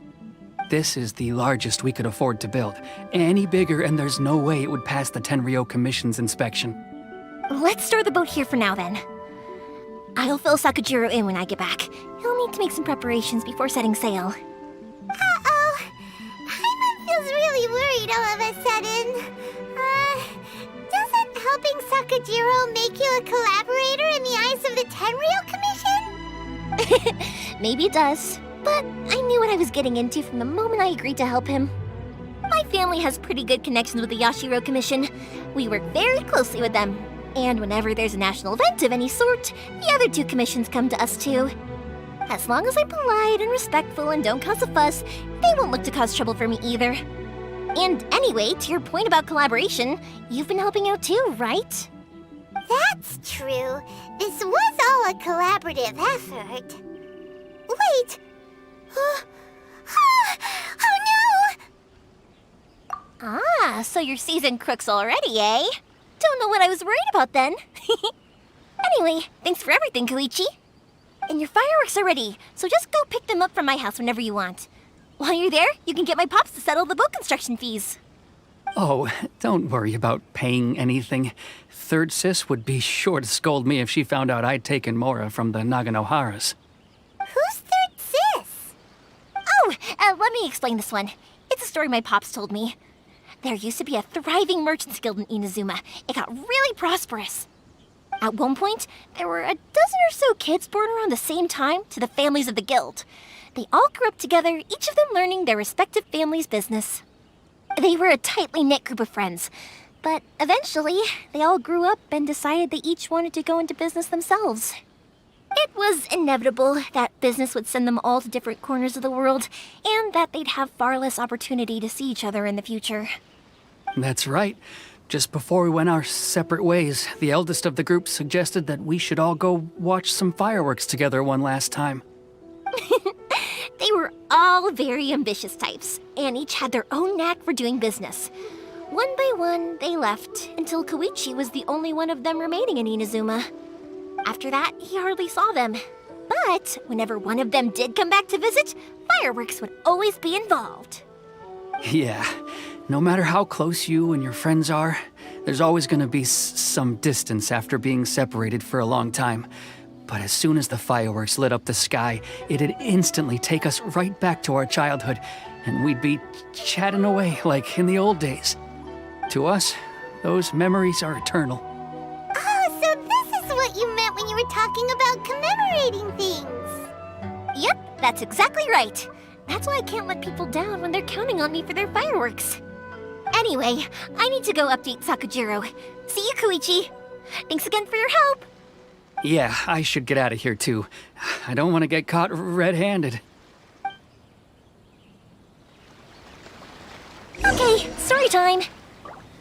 This is the largest we could afford to build. Any bigger and there's no way it would pass the Tenryou Commission's inspection. Let's store the boat here for now then. I'll fill Sakajiro in when I get back. He'll need to make some preparations before setting sail. Uh-oh. Paimon feels really worried all of a sudden. Doesn't helping Sakajiro make you a collaborator in the eyes of the Tenryou Commission? Maybe it does, but I knew what I was getting into from the moment I agreed to help him. My family has pretty good connections with the Yashiro Commission. We work very closely with them. And whenever there's a national event of any sort, the other two commissions come to us too. As long as I'm polite and respectful and don't cause a fuss, they won't look to cause trouble for me either. And anyway, to your point about collaboration, you've been helping out too, right? That's true. This was all a collaborative effort. Wait! Oh no! Ah, so you're seasoned crooks already, eh? Don't know what I was worried about then. Anyway, thanks for everything, Koichi. And your fireworks are ready, so just go pick them up from my house whenever you want. While you're there, you can get my pops to settle the boat construction fees. Oh, don't worry about paying anything. Third Sis would be sure to scold me if she found out I'd taken Mora from the Naganoharas. Who's Third Sis? Oh, let me explain this one. It's a story my pops told me. There used to be a thriving merchants guild in Inazuma. It got really prosperous. At one point, there were a dozen or so kids born around the same time to the families of the guild. They all grew up together, each of them learning their respective family's business. They were a tightly knit group of friends, but eventually, they all grew up and decided they each wanted to go into business themselves. It was inevitable that business would send them all to different corners of the world, and that they'd have far less opportunity to see each other in the future. That's right. Just before we went our separate ways, the eldest of the group suggested that we should all go watch some fireworks together one last time. They were all very ambitious types, and each had their own knack for doing business. One by one, they left, until Koichi was the only one of them remaining in Inazuma. After that, he hardly saw them. But whenever one of them did come back to visit, fireworks would always be involved. Yeah, no matter how close you and your friends are, there's always going to be some distance after being separated for a long time. But as soon as the fireworks lit up the sky, it'd instantly take us right back to our childhood, and we'd be chatting away like in the old days. To us, those memories are eternal. Oh, so this is what you meant when you were talking about commemorating things. Yep, that's exactly right. That's why I can't let people down when they're counting on me for their fireworks. Anyway, I need to go update Sakujiro. See you, Koichi. Thanks again for your help. Yeah, I should get out of here too. I don't want to get caught red-handed. Okay, story time.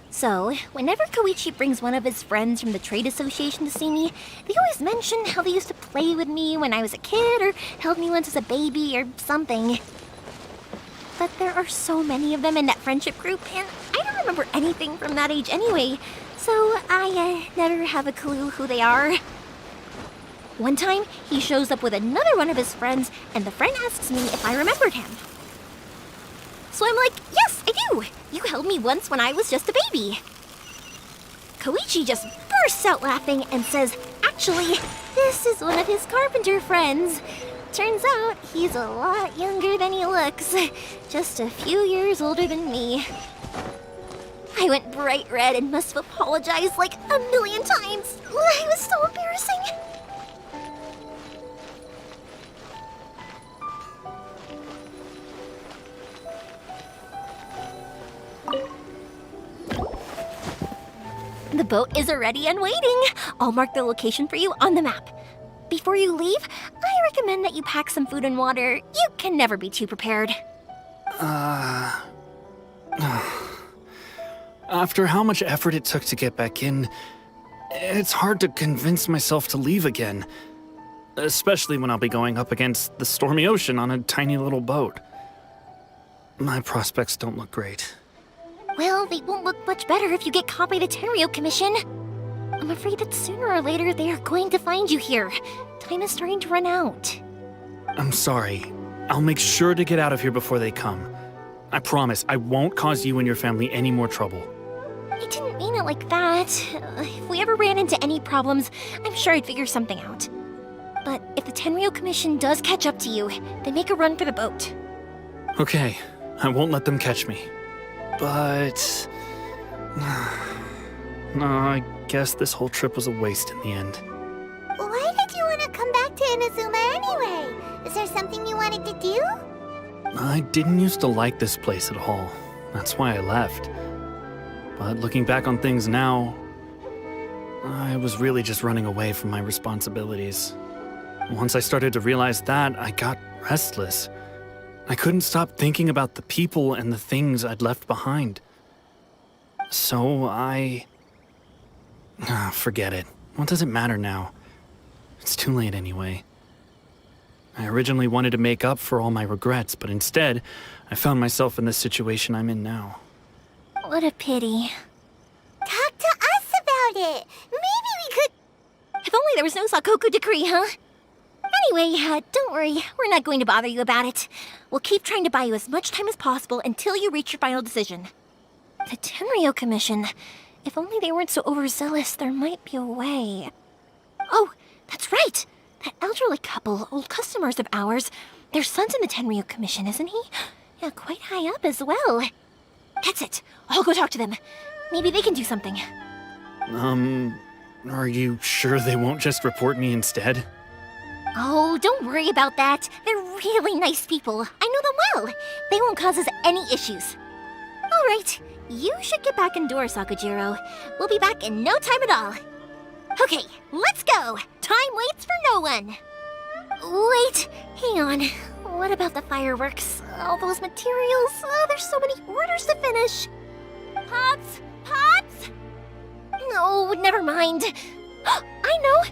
So, whenever Koichi brings one of his friends from the trade association to see me, they always mention how they used to play with me when I was a kid or held me once as a baby or something. But there are so many of them in that friendship group, and I don't remember anything from that age anyway, so I never have a clue who they are. One time, he shows up with another one of his friends, and the friend asks me if I remembered him. So I'm like, yes, I do! You held me once when I was just a baby. Koichi just bursts out laughing and says, actually, this is one of his carpenter friends. Turns out he's a lot younger than he looks, just a few years older than me. I went bright red and must have apologized like a million times. It was so embarrassing. The boat is ready and waiting. I'll mark the location for you on the map. Before you leave, I recommend that you pack some food and water. You can never be too prepared. After how much effort it took to get back in, it's hard to convince myself to leave again. Especially when I'll be going up against the stormy ocean on a tiny little boat. My prospects don't look great. Well, they won't look much better if you get caught by the Tenryou Commission. I'm afraid that sooner or later they are going to find you here. Time is starting to run out. I'm sorry. I'll make sure to get out of here before they come. I promise I won't cause you and your family any more trouble. I didn't mean it like that. If we ever ran into any problems, I'm sure I'd figure something out. But if the Tenryou Commission does catch up to you, then make a run for the boat. Okay, I won't let them catch me. But... no, I guess this whole trip was a waste in the end. Why did you want to come back to Inazuma anyway? Is there something you wanted to do? I didn't used to like this place at all. That's why I left. But looking back on things now, I was really just running away from my responsibilities. Once I started to realize that, I got restless. I couldn't stop thinking about the people and the things I'd left behind. So forget it. What does it matter now? It's too late anyway. I originally wanted to make up for all my regrets, but instead, I found myself in the situation I'm in now. What a pity. Talk to us about it. Maybe we could... If only there was no Sakoku decree, huh? Anyway, don't worry. We're not going to bother you about it. We'll keep trying to buy you as much time as possible until you reach your final decision. The Tenryo Commission. If only they weren't so overzealous, there might be a way. Oh, that's right! That elderly couple, old customers of ours, their son's in the Tenryo Commission, isn't he? Yeah, quite high up as well. That's it. I'll go talk to them. Maybe they can do something. Are you sure they won't just report me instead? Oh, don't worry about that. They're really nice people. I know them well. They won't cause us any issues. All right, you should get back indoors, Sakujiro. We'll be back in no time at all. Okay, let's go. Time waits for no one. Wait, hang on. What about the fireworks? All those materials? Oh, there's so many orders to finish. Pops? Pops? No, never mind. I know.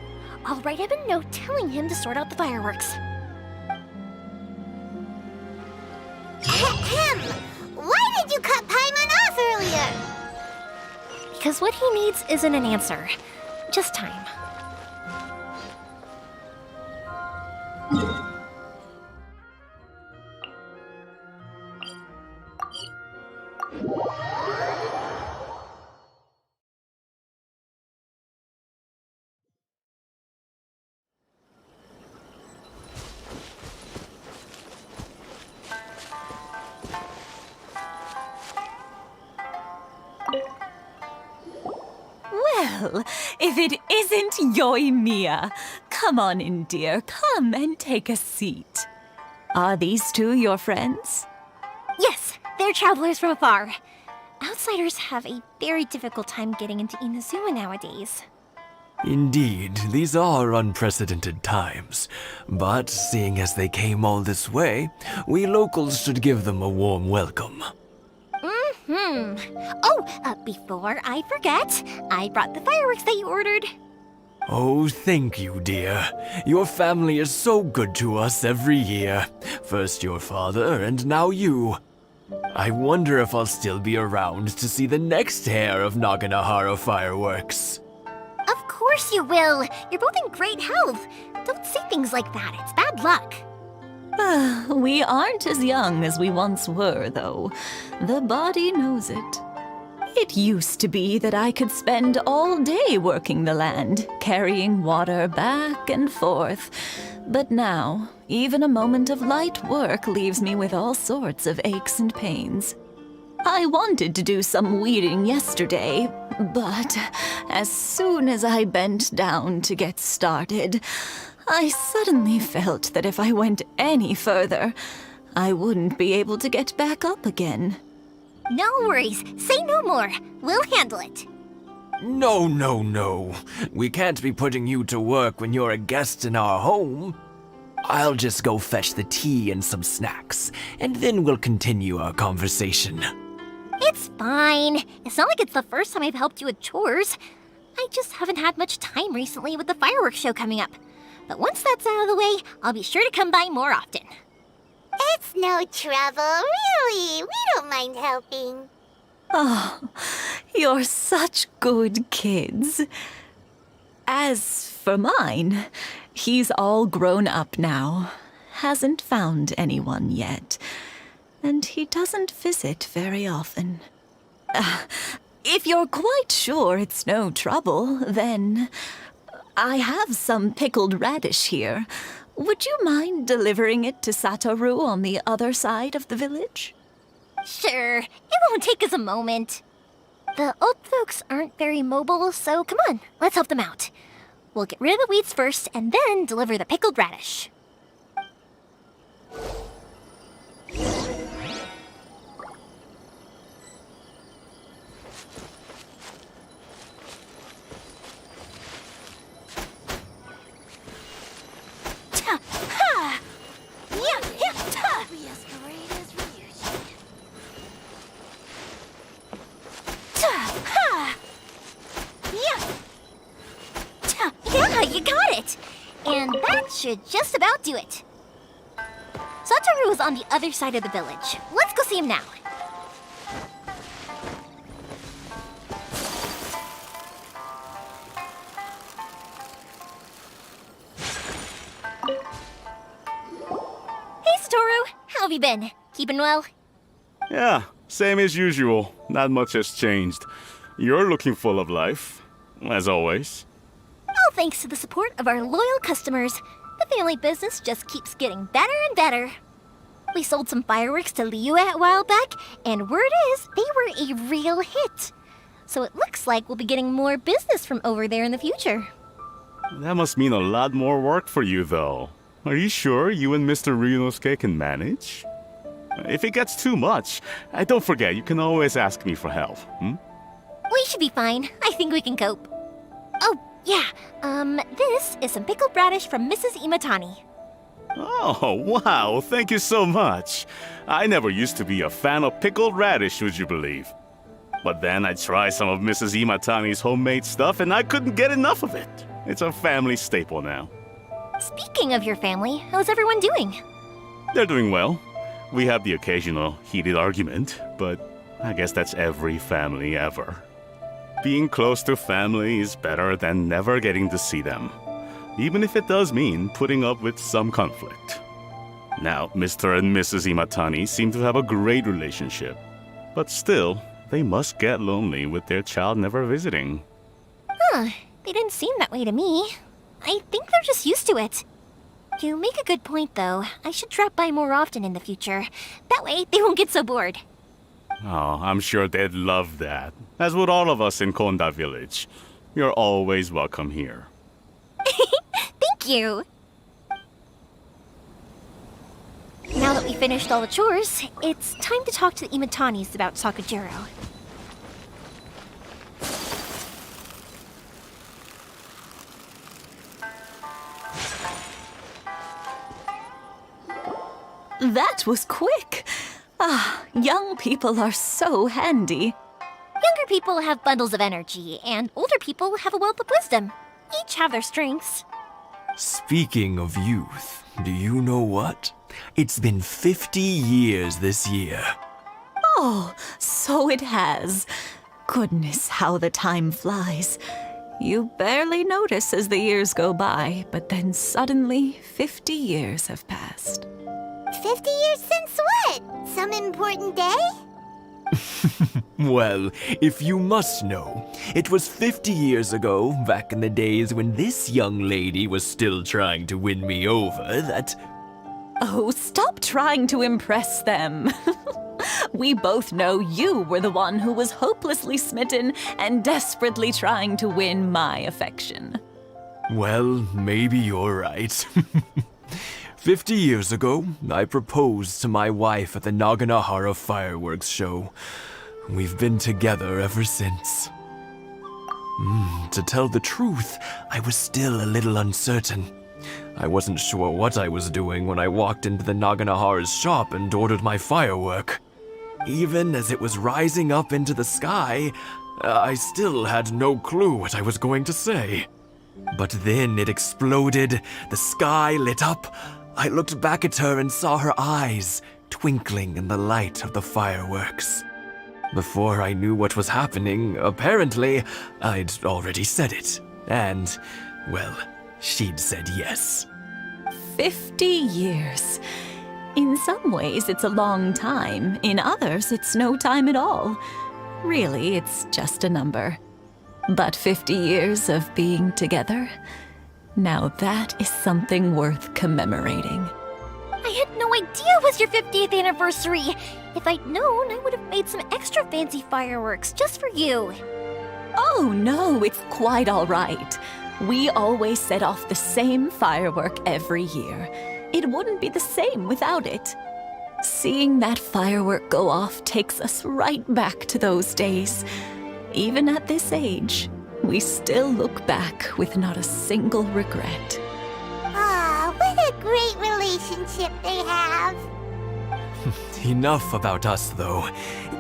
I'll write him a note telling him to sort out the fireworks. Ahem! Why did you cut Paimon off earlier? Because what he needs isn't an answer, just time. Well, if it isn't Yoimiya, come on in, dear. Come and take a seat. Are these two your friends? Yes, they're travelers from afar. Outsiders have a very difficult time getting into Inazuma nowadays. Indeed, these are unprecedented times. But seeing as they came all this way, we locals should give them a warm welcome. Oh, before I forget, I brought the fireworks that you ordered. Oh, thank you, dear. Your family is so good to us every year. First your father, and now you. I wonder if I'll still be around to see the next hair of Naganahara fireworks. Of course you will. You're both in great health. Don't say things like that. It's bad luck. We aren't as young as we once were, though. The body knows it. It used to be that I could spend all day working the land, carrying water back and forth. But now, even a moment of light work leaves me with all sorts of aches and pains. I wanted to do some weeding yesterday, but as soon as I bent down to get started, I suddenly felt that if I went any further, I wouldn't be able to get back up again. No worries. Say no more. We'll handle it. No, no, no. We can't be putting you to work when you're a guest in our home. I'll just go fetch the tea and some snacks, and then we'll continue our conversation. It's fine. It's not like it's the first time I've helped you with chores. I just haven't had much time recently with the fireworks show coming up. But once that's out of the way, I'll be sure to come by more often. It's no trouble, really. We don't mind helping. Oh, you're such good kids. As for mine, he's all grown up now. Hasn't found anyone yet. And he doesn't visit very often. If you're quite sure it's no trouble, then I have some pickled radish here. Would you mind delivering it to Satoru on the other side of the village? Sure. It won't take us a moment. The old folks aren't very mobile, so come on, let's help them out. We'll get rid of the weeds first, and then deliver the pickled radish. You got it! And that should just about do it. Satoru is on the other side of the village. Let's go see him now. Hey, Satoru! How have you been? Keeping well? Yeah, same as usual. Not much has changed. You're looking full of life, as always. All thanks to the support of our loyal customers. The family business just keeps getting better and better. We sold some fireworks to Liu a while back, and word is they were a real hit. So it looks like we'll be getting more business from over there in the future. That must mean a lot more work for you, though. Are you sure you and Mr. Ryunosuke can manage? If it gets too much, don't forget, you can always ask me for help, We should be fine. I think we can cope. Oh, yeah. This is some pickled radish from Mrs. Imatani. Oh, wow, thank you so much. I never used to be a fan of pickled radish, would you believe? But then I tried some of Mrs. Imatani's homemade stuff and I couldn't get enough of it. It's a family staple now. Speaking of your family, how's everyone doing? They're doing well. We have the occasional heated argument, but I guess that's every family ever. Being close to family is better than never getting to see them, even if it does mean putting up with some conflict. Now, Mr. and Mrs. Imatani seem to have a great relationship, but still, they must get lonely with their child never visiting. Huh, they didn't seem that way to me. I think they're just used to it. You make a good point, though. I should drop by more often in the future. That way, they won't get so bored. Oh, I'm sure they'd love that, as would all of us in Konda Village. You're always welcome here. Thank you! Now that we finished all the chores, it's time to talk to the Imatanis about Sakujiro. That was quick. Young people are so handy. Younger people have bundles of energy, and older people have a wealth of wisdom. Each have their strengths. Speaking of youth, do you know what? It's been 50 years this year. Oh, so it has. Goodness, how the time flies. You barely notice as the years go by, but then suddenly 50 years have passed. 50 years since what? Some important day? Well, if you must know, it was 50 years ago, back in the days when this young lady was still trying to win me over, that... Oh, stop trying to impress them. We both know you were the one who was hopelessly smitten and desperately trying to win my affection. Well, maybe you're right. 50 years ago, I proposed to my wife at the Naganahara fireworks show. We've been together ever since. To tell the truth, I was still a little uncertain. I wasn't sure what I was doing when I walked into the Naganahara's shop and ordered my firework. Even as it was rising up into the sky, I still had no clue what I was going to say. But then it exploded, the sky lit up. I looked back at her and saw her eyes twinkling in the light of the fireworks. Before I knew what was happening, apparently, I'd already said it. And, well, she'd said yes. 50 years. In some ways, it's a long time. In others, it's no time at all. Really, it's just a number. But 50 years of being together, now that is something worth commemorating. I had no idea it was your 50th anniversary. If I'd known, I would have made some extra fancy fireworks just for you. Oh no, it's quite all right. We always set off the same firework every year. It wouldn't be the same without it. Seeing that firework go off takes us right back to those days. Even at this age, we still look back with not a single regret. Ah, what a great relationship they have. Enough about us, though.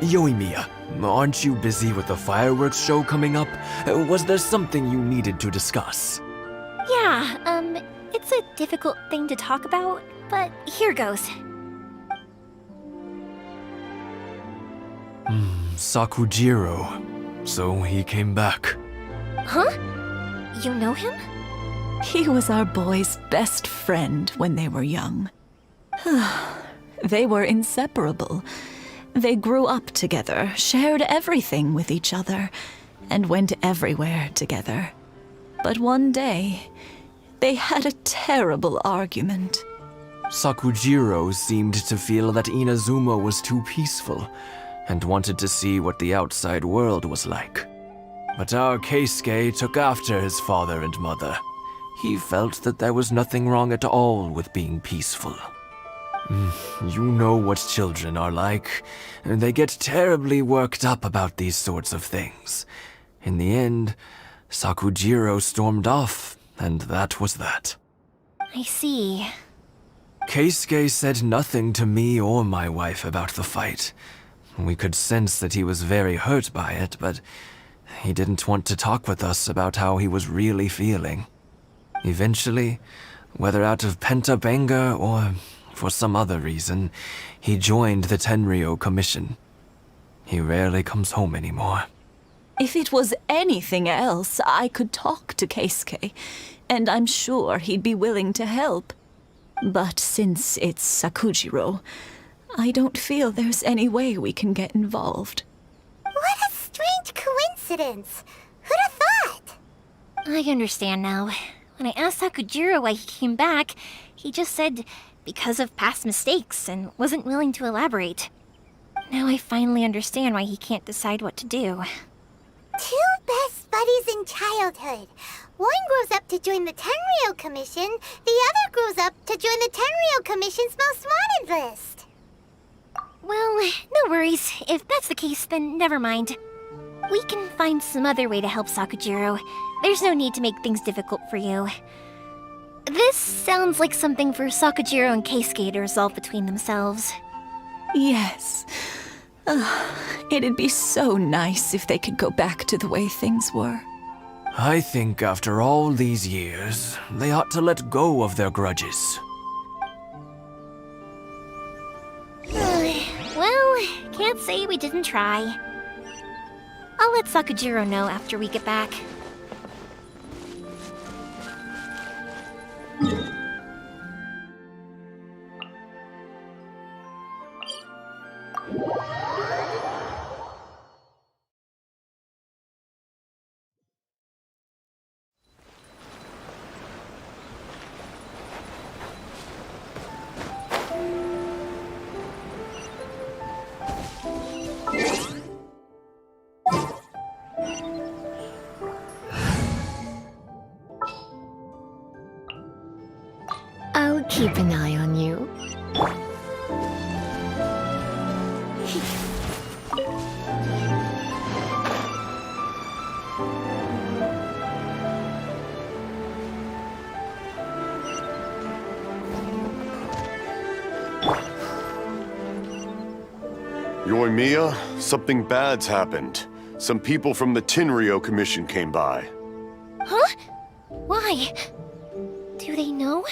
Yoimiya, aren't you busy with the fireworks show coming up? Was there something you needed to discuss? Yeah, it's a difficult thing to talk about, but here goes. Sakujiro. So he came back. Huh? You know him? He was our boy's best friend when they were young. They were inseparable. They grew up together, shared everything with each other, and went everywhere together. But one day, they had a terrible argument. Sakujiro seemed to feel that Inazuma was too peaceful and wanted to see what the outside world was like. But our Keisuke took after his father and mother. He felt that there was nothing wrong at all with being peaceful. You know what children are like. They get terribly worked up about these sorts of things. In the end, Sakujiro stormed off, and that was that. I see. Keisuke said nothing to me or my wife about the fight. We could sense that he was very hurt by it, but he didn't want to talk with us about how he was really feeling. Eventually, whether out of pent-up anger or for some other reason, he joined the Tenryou Commission. He rarely comes home anymore. If it was anything else, I could talk to Keisuke, and I'm sure he'd be willing to help. But since it's Sakujiro, I don't feel there's any way we can get involved. What a strange coincidence. Who'd have thought? I understand now. When I asked Sakujiro why he came back, he just said because of past mistakes and wasn't willing to elaborate. Now I finally understand why he can't decide what to do. Two best buddies in childhood. One grows up to join the Tenryou Commission, the other grows up to join the Tenryou Commission's most wanted list. Well, no worries. If that's the case, then never mind. We can find some other way to help Sakujiro. There's no need to make things difficult for you. This sounds like something for Sakujiro and Keisuke to resolve between themselves. Yes. It'd be so nice if they could go back to the way things were. I think after all these years, they ought to let go of their grudges. Well, can't say we didn't try. I'll let Sakujiro know after we get back. I'll keep an eye on you. Yoimiya, something bad's happened. Some people from the Tenryou Commission came by. Huh? Why? Do they know?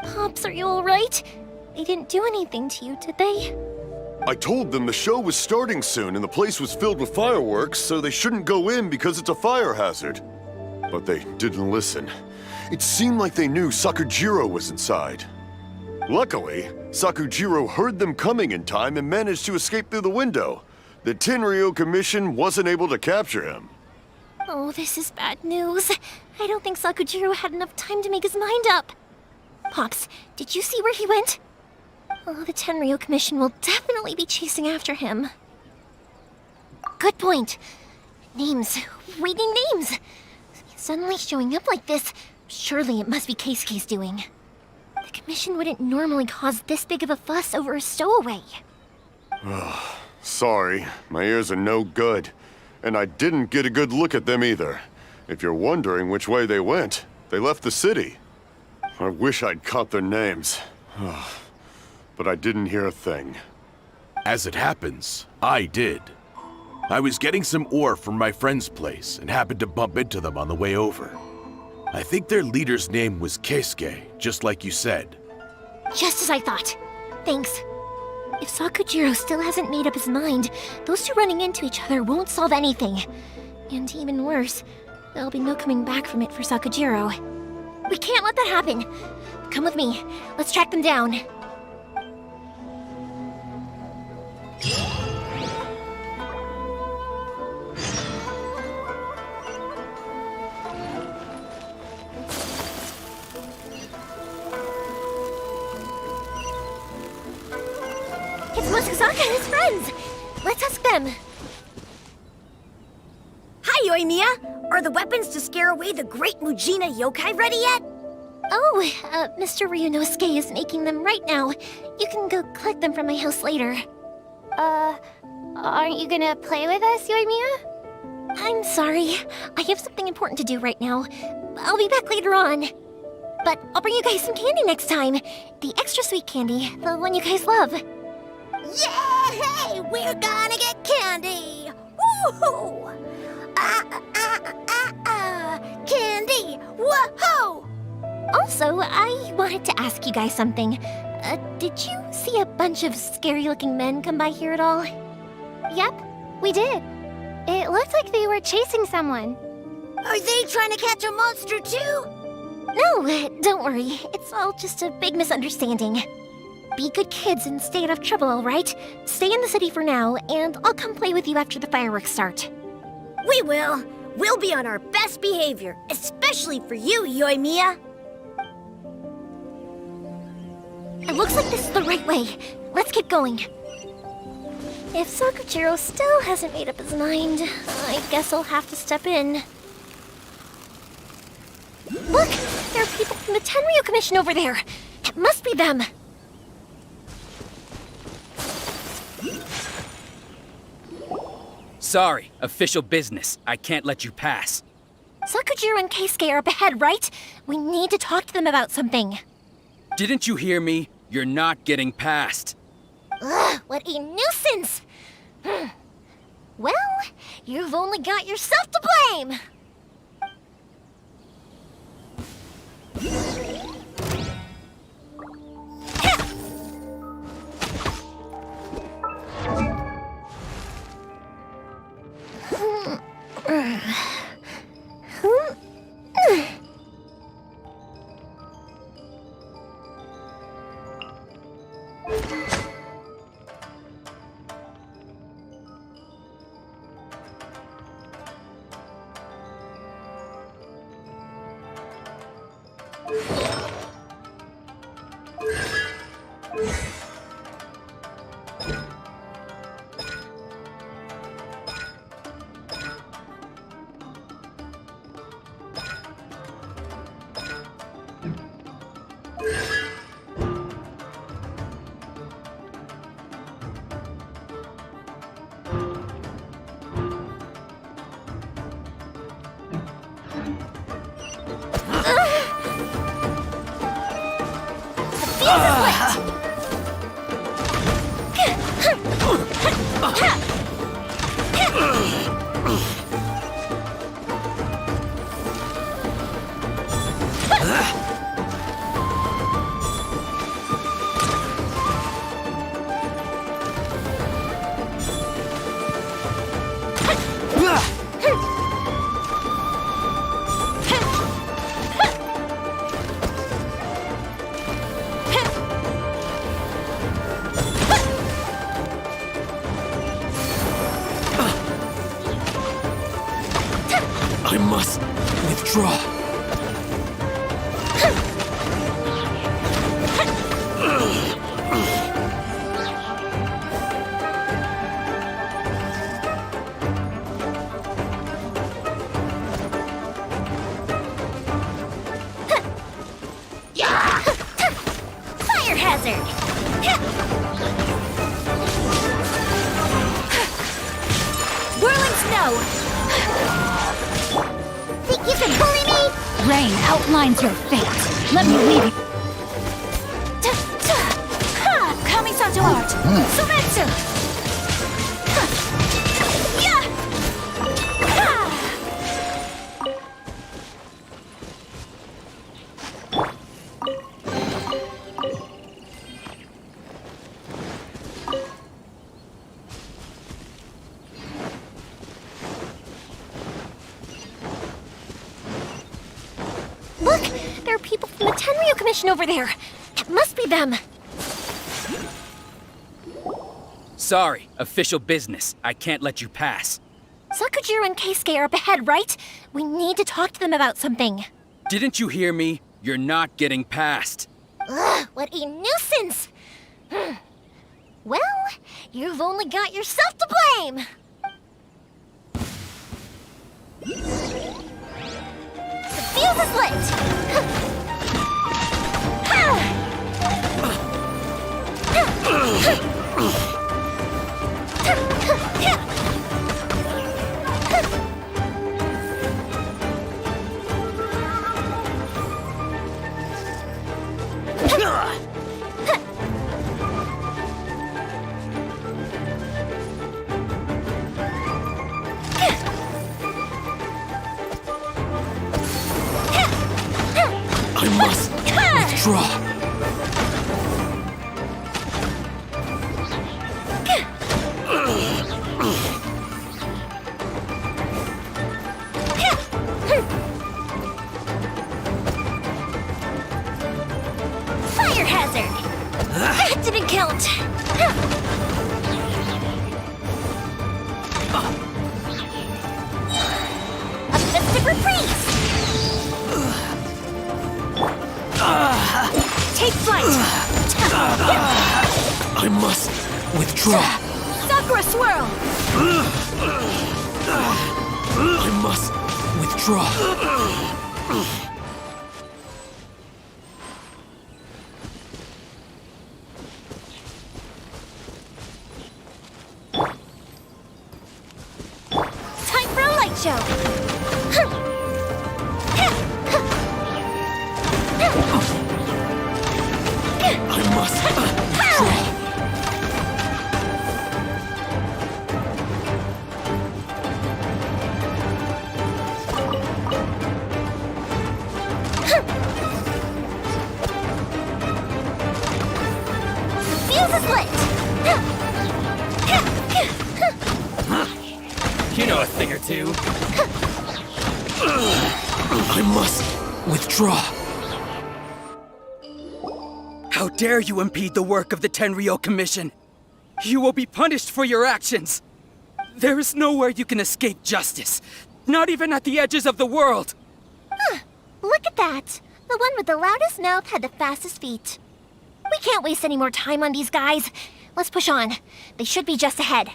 Pops, are you alright? They didn't do anything to you, did they? I told them the show was starting soon and the place was filled with fireworks, so they shouldn't go in because it's a fire hazard. But they didn't listen. It seemed like they knew Sakujiro was inside. Luckily, Sakujiro heard them coming in time and managed to escape through the window. The Tenryou Commission wasn't able to capture him. Oh, this is bad news. I don't think Sakujiro had enough time to make his mind up. Pops, did you see where he went? Oh, the Tenryou Commission will definitely be chasing after him. Good point. Names. Reading names. Suddenly showing up like this. Surely it must be Keisuke's doing. The Commission wouldn't normally cause this big of a fuss over a stowaway. Sorry, my ears are no good. And I didn't get a good look at them either. If you're wondering which way they went, they left the city. I wish I'd caught their names. But I didn't hear a thing. As it happens, I did. I was getting some ore from my friend's place and happened to bump into them on the way over. I think their leader's name was Keisuke, just like you said. Just as I thought. Thanks. If Sakujiro still hasn't made up his mind, those two running into each other won't solve anything. And even worse, there'll be no coming back from it for Sakujiro. We can't let that happen. Come with me. Let's track them down. It's Mosazaka and his friends! Let's ask them. Hi, Yoimiya! Are the weapons to scare away the great Mujina yokai ready yet? Oh, Mr. Ryunosuke is making them right now. You can go collect them from my house later. Aren't you gonna play with us, Yoimiya? I'm sorry. I have something important to do right now. I'll be back later on. But I'll bring you guys some candy next time. The extra sweet candy, the one you guys love. Yay! We're gonna get candy! Woohoo! Candy! Woohoo! Also, I wanted to ask you guys something. Did you see a bunch of scary-looking men come by here at all? Yep, we did. It looked like they were chasing someone. Are they trying to catch a monster too? No, don't worry. It's all just a big misunderstanding. Be good kids and stay out of trouble, all right? Stay in the city for now, and I'll come play with you after the fireworks start. We will. We'll be on our best behavior, especially for you, Yoimiya. It looks like this is the right way. Let's get going. If Sakujiro still hasn't made up his mind, I guess I'll have to step in. Look! There are people from the Tenryu Commission over there! It must be them! Sorry, official business. I can't let you pass. Sakujiro and Keisuke are up ahead, right? We need to talk to them about something. Didn't you hear me? You're not getting past. Ugh, what a nuisance! Well, you've only got yourself to blame! I must withdraw. Fire hazard! Whirling snow! Think you can bully me? Rain outlines your fate. Let me lead you. Kamisato art! Sumetsu! Look! There are people from the Tenryu Commission over there! It must be them! Sorry, official business. I can't let you pass. Sakujiro and Keisuke are up ahead, right? We need to talk to them about something. Didn't you hear me? You're not getting past. Ugh, what a nuisance! Well, you've only got yourself to blame! The fuse is lit! I must withdraw. Fire hazard! That didn't count! A festive reprise! Take flight! I must withdraw. Sakura swirl! I must withdraw. Time for a light show! I must withdraw. The fuse is lit! You know a thing or two. I must withdraw. How dare you impede the work of the Tenryo Commission? You will be punished for your actions. There is nowhere you can escape justice. Not even at the edges of the world. Look at that! The one with the loudest mouth had the fastest feet. We can't waste any more time on these guys. Let's push on. They should be just ahead.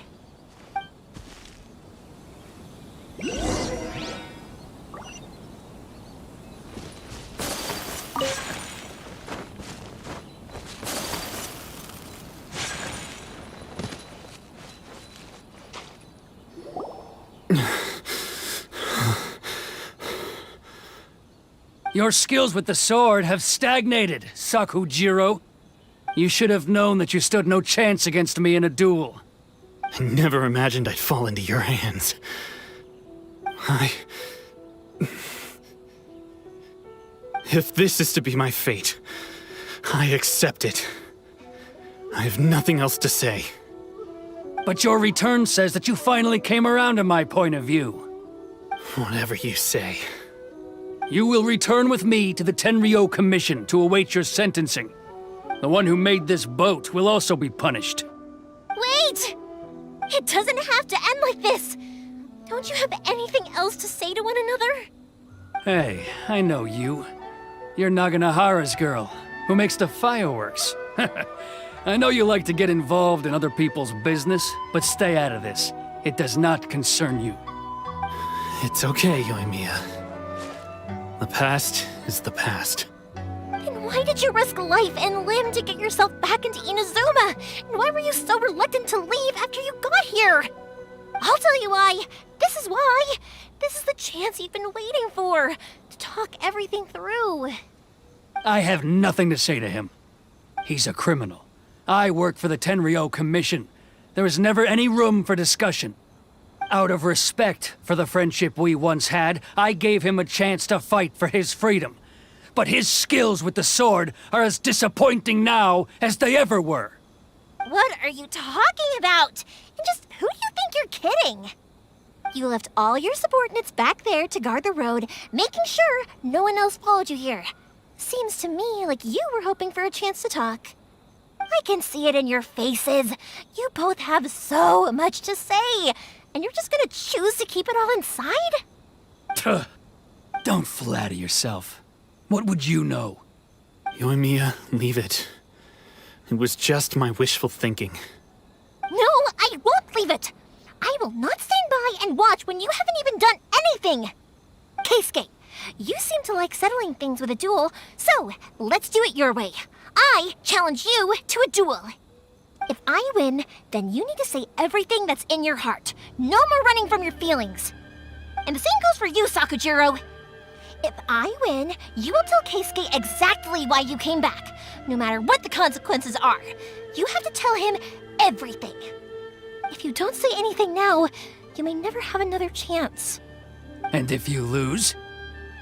Your skills with the sword have stagnated, Sakujiro. You should have known that you stood no chance against me in a duel. I never imagined I'd fall into your hands. If this is to be my fate, I accept it. I have nothing else to say. But your return says that you finally came around to my point of view. Whatever you say. You will return with me to the Tenryo Commission to await your sentencing. The one who made this boat will also be punished. Wait! It doesn't have to end like this! Don't you have anything else to say to one another? Hey, I know you. You're Naganahara's girl, who makes the fireworks. I know you like to get involved in other people's business, but stay out of this. It does not concern you. It's okay, Yoimiya. The past is the past. Then why did you risk life and limb to get yourself back into Inazuma? And why were you so reluctant to leave after you got here? I'll tell you why. This is why. This is the chance you've been waiting for. To talk everything through. I have nothing to say to him. He's a criminal. I work for the Tenryo Commission. There is never any room for discussion. Out of respect for the friendship we once had, I gave him a chance to fight for his freedom. But his skills with the sword are as disappointing now as they ever were. What are you talking about? And just who do you think you're kidding? You left all your subordinates back there to guard the road, making sure no one else followed you here. Seems to me like you were hoping for a chance to talk. I can see it in your faces. You both have so much to say, and you're just gonna choose to keep it all inside? Tuh. Don't flatter yourself. What would you know? Yoimiya, leave it. It was just my wishful thinking. No, I won't leave it. I will not stand by and watch when you haven't even done anything. Keisuke, you seem to like settling things with a duel, so let's do it your way. I challenge you to a duel. If I win, then you need to say everything that's in your heart. No more running from your feelings. And the same goes for you, Sakujiro. If I win, you will tell Keisuke exactly why you came back, no matter what the consequences are. You have to tell him everything. If you don't say anything now, you may never have another chance. And if you lose?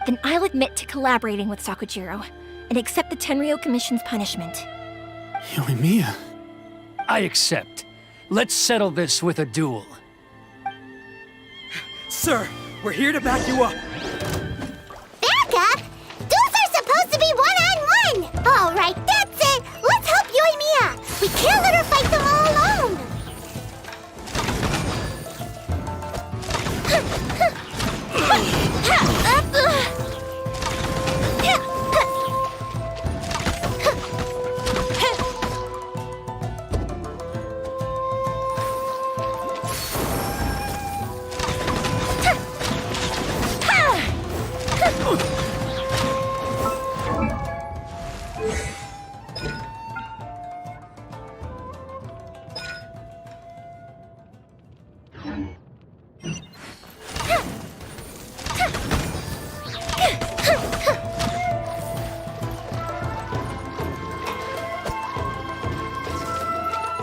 Then I'll admit to collaborating with Sakujiro and accept the Tenryou Commission's punishment. Yoimiya. I accept. Let's settle this with a duel. Sir, we're here to back you up. Ayaka! Duels are supposed to be one-on-one! All right, that's it! Let's help Yoimiya! We can't let her fight them all alone!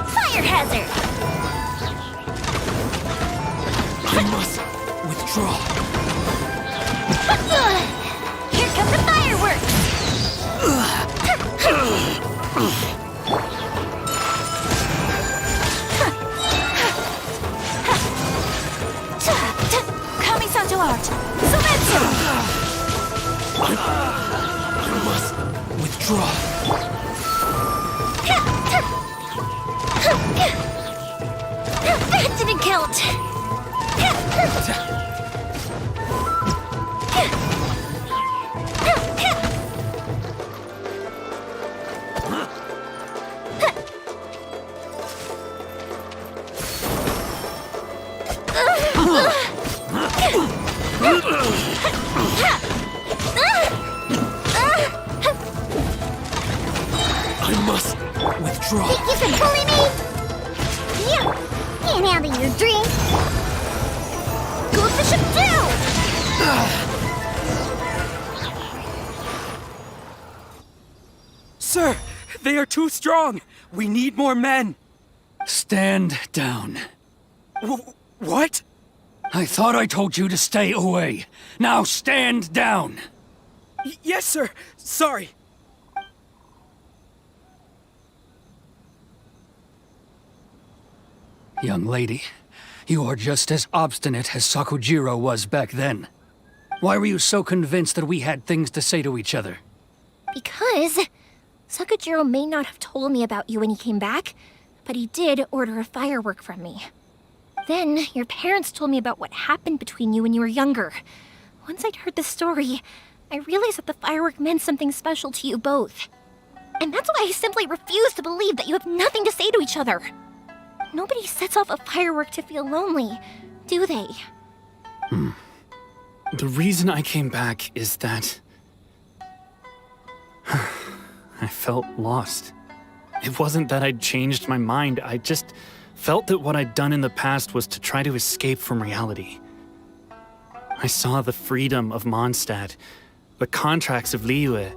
Fire hazard! I must withdraw. Here come the fireworks! Kami-san to art! Sometsu! I must withdraw. That didn't count! I must withdraw. Think you can bully me? Yeah, can't handle your drink. Go Bishop down! Sir, they are too strong. We need more men. Stand down. What? I thought I told you to stay away. Now stand down. Yes, sir. Sorry. Young lady, you are just as obstinate as Sakujiro was back then. Why were you so convinced that we had things to say to each other? Because Sakujiro may not have told me about you when he came back, but he did order a firework from me. Then your parents told me about what happened between you when you were younger. Once I'd heard the story, I realized that the firework meant something special to you both. And that's why I simply refuse to believe that you have nothing to say to each other. Nobody sets off a firework to feel lonely, do they? The reason I came back is that I felt lost. It wasn't that I'd changed my mind, I just felt that what I'd done in the past was to try to escape from reality. I saw the freedom of Mondstadt, the contracts of Liyue,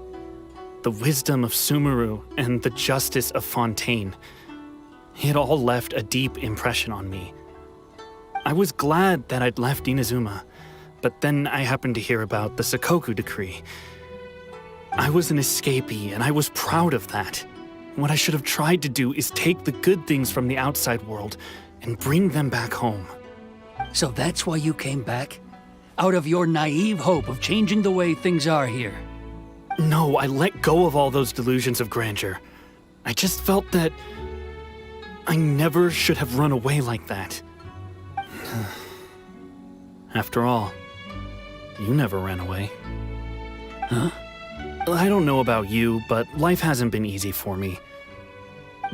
the wisdom of Sumeru, and the justice of Fontaine. It all left a deep impression on me. I was glad that I'd left Inazuma, but then I happened to hear about the Sakoku decree. I was an escapee, and I was proud of that. What I should have tried to do is take the good things from the outside world and bring them back home. So that's why you came back? Out of your naive hope of changing the way things are here? No, I let go of all those delusions of grandeur. I just felt that I never should have run away like that. After all, you never ran away. Huh? I don't know about you, but life hasn't been easy for me.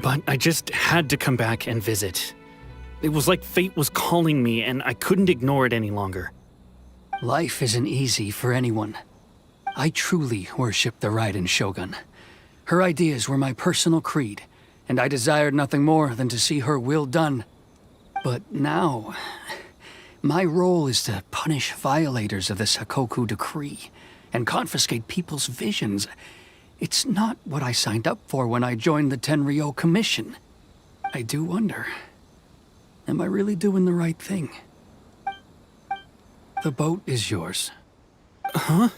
But I just had to come back and visit. It was like fate was calling me, and I couldn't ignore it any longer. Life isn't easy for anyone. I truly worship the Raiden Shogun. Her ideas were my personal creed, and I desired nothing more than to see her will done. But now, my role is to punish violators of the Sakoku decree and confiscate people's visions. It's not what I signed up for when I joined the Tenryo Commission. I do wonder, am I really doing the right thing? The boat is yours. Huh?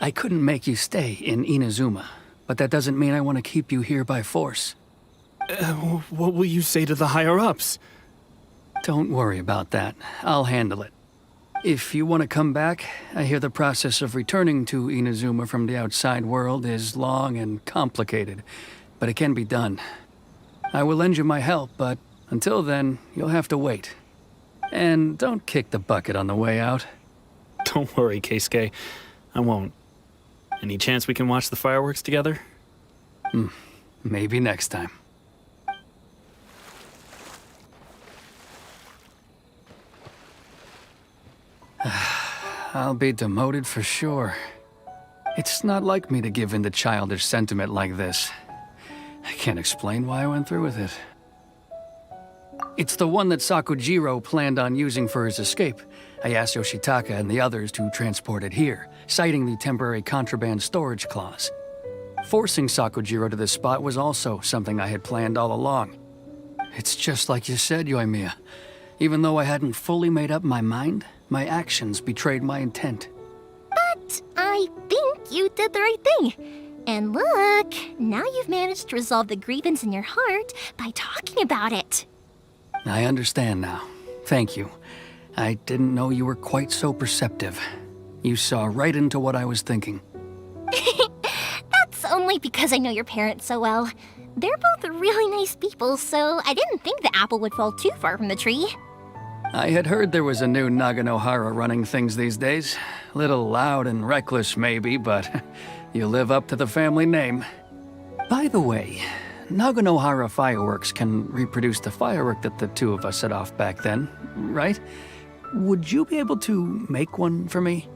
I couldn't make you stay in Inazuma, but that doesn't mean I want to keep you here by force. What will you say to the higher-ups? Don't worry about that. I'll handle it. If you want to come back, I hear the process of returning to Inazuma from the outside world is long and complicated, but it can be done. I will lend you my help, but until then, you'll have to wait. And don't kick the bucket on the way out. Don't worry, Keisuke. I won't. Any chance we can watch the fireworks together? Maybe next time. I'll be demoted for sure. It's not like me to give in to childish sentiment like this. I can't explain why I went through with it. It's the one that Sakujiro planned on using for his escape. I asked Yoshitaka and the others to transport it here, citing the temporary contraband storage clause. Forcing Sakujiro to this spot was also something I had planned all along. It's just like you said, Yoimiya. Even though I hadn't fully made up my mind, my actions betrayed my intent. But I think you did the right thing. And look, now you've managed to resolve the grievance in your heart by talking about it. I understand now. Thank you. I didn't know you were quite so perceptive. You saw right into what I was thinking. That's only because I know your parents so well. They're both really nice people, so I didn't think the apple would fall too far from the tree. I had heard there was a new Naganohara running things these days. Little loud and reckless, maybe, but you live up to the family name. By the way, Naganohara fireworks can reproduce the firework that the two of us set off back then, right? Would you be able to make one for me?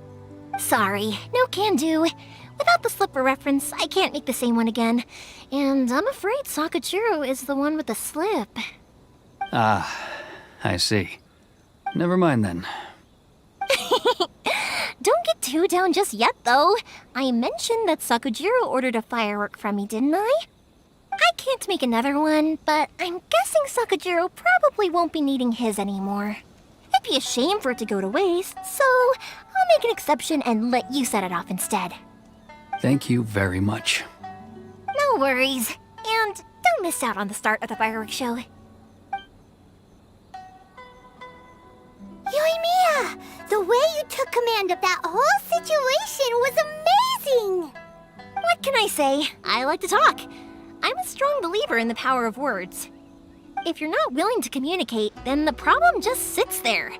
Sorry, no can do. Without the slipper reference, I can't make the same one again. And I'm afraid Sakujiro is the one with the slip. Ah, I see. Never mind then. Don't get too down just yet, though. I mentioned that Sakujiro ordered a firework from me, didn't I? I can't make another one, but I'm guessing Sakujiro probably won't be needing his anymore. It'd be a shame for it to go to waste, so I'll make an exception and let you set it off instead. Thank you very much. No worries. And don't miss out on the start of the fireworks show. Yoimiya! The way you took command of that whole situation was amazing! What can I say? I like to talk. I'm a strong believer in the power of words. If you're not willing to communicate, then the problem just sits there.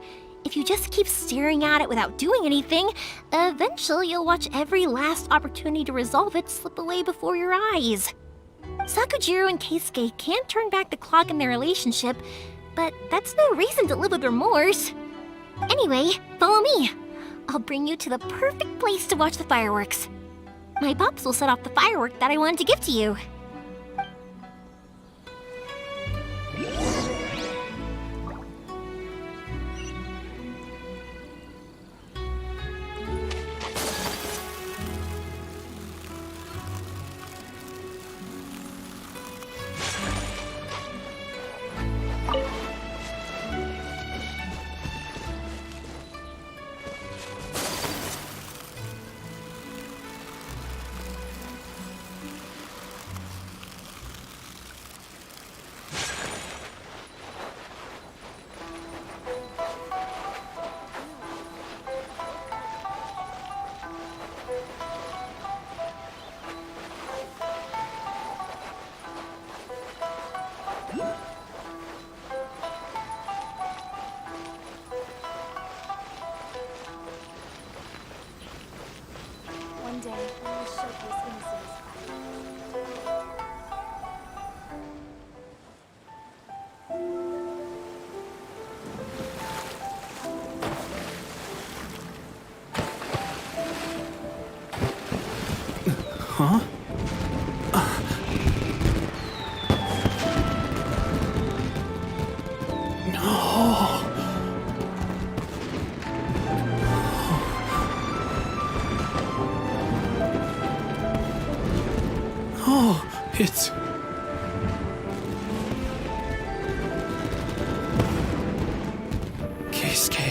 If you just keep staring at it without doing anything, eventually you'll watch every last opportunity to resolve it slip away before your eyes. Sakujiro and Keisuke can't turn back the clock in their relationship, but that's no reason to live with remorse. Anyway, follow me. I'll bring you to the perfect place to watch the fireworks. My pops will set off the firework that I wanted to give to you. day, we will showcase innocence. Huh? No. Oh, it's... Keisuke.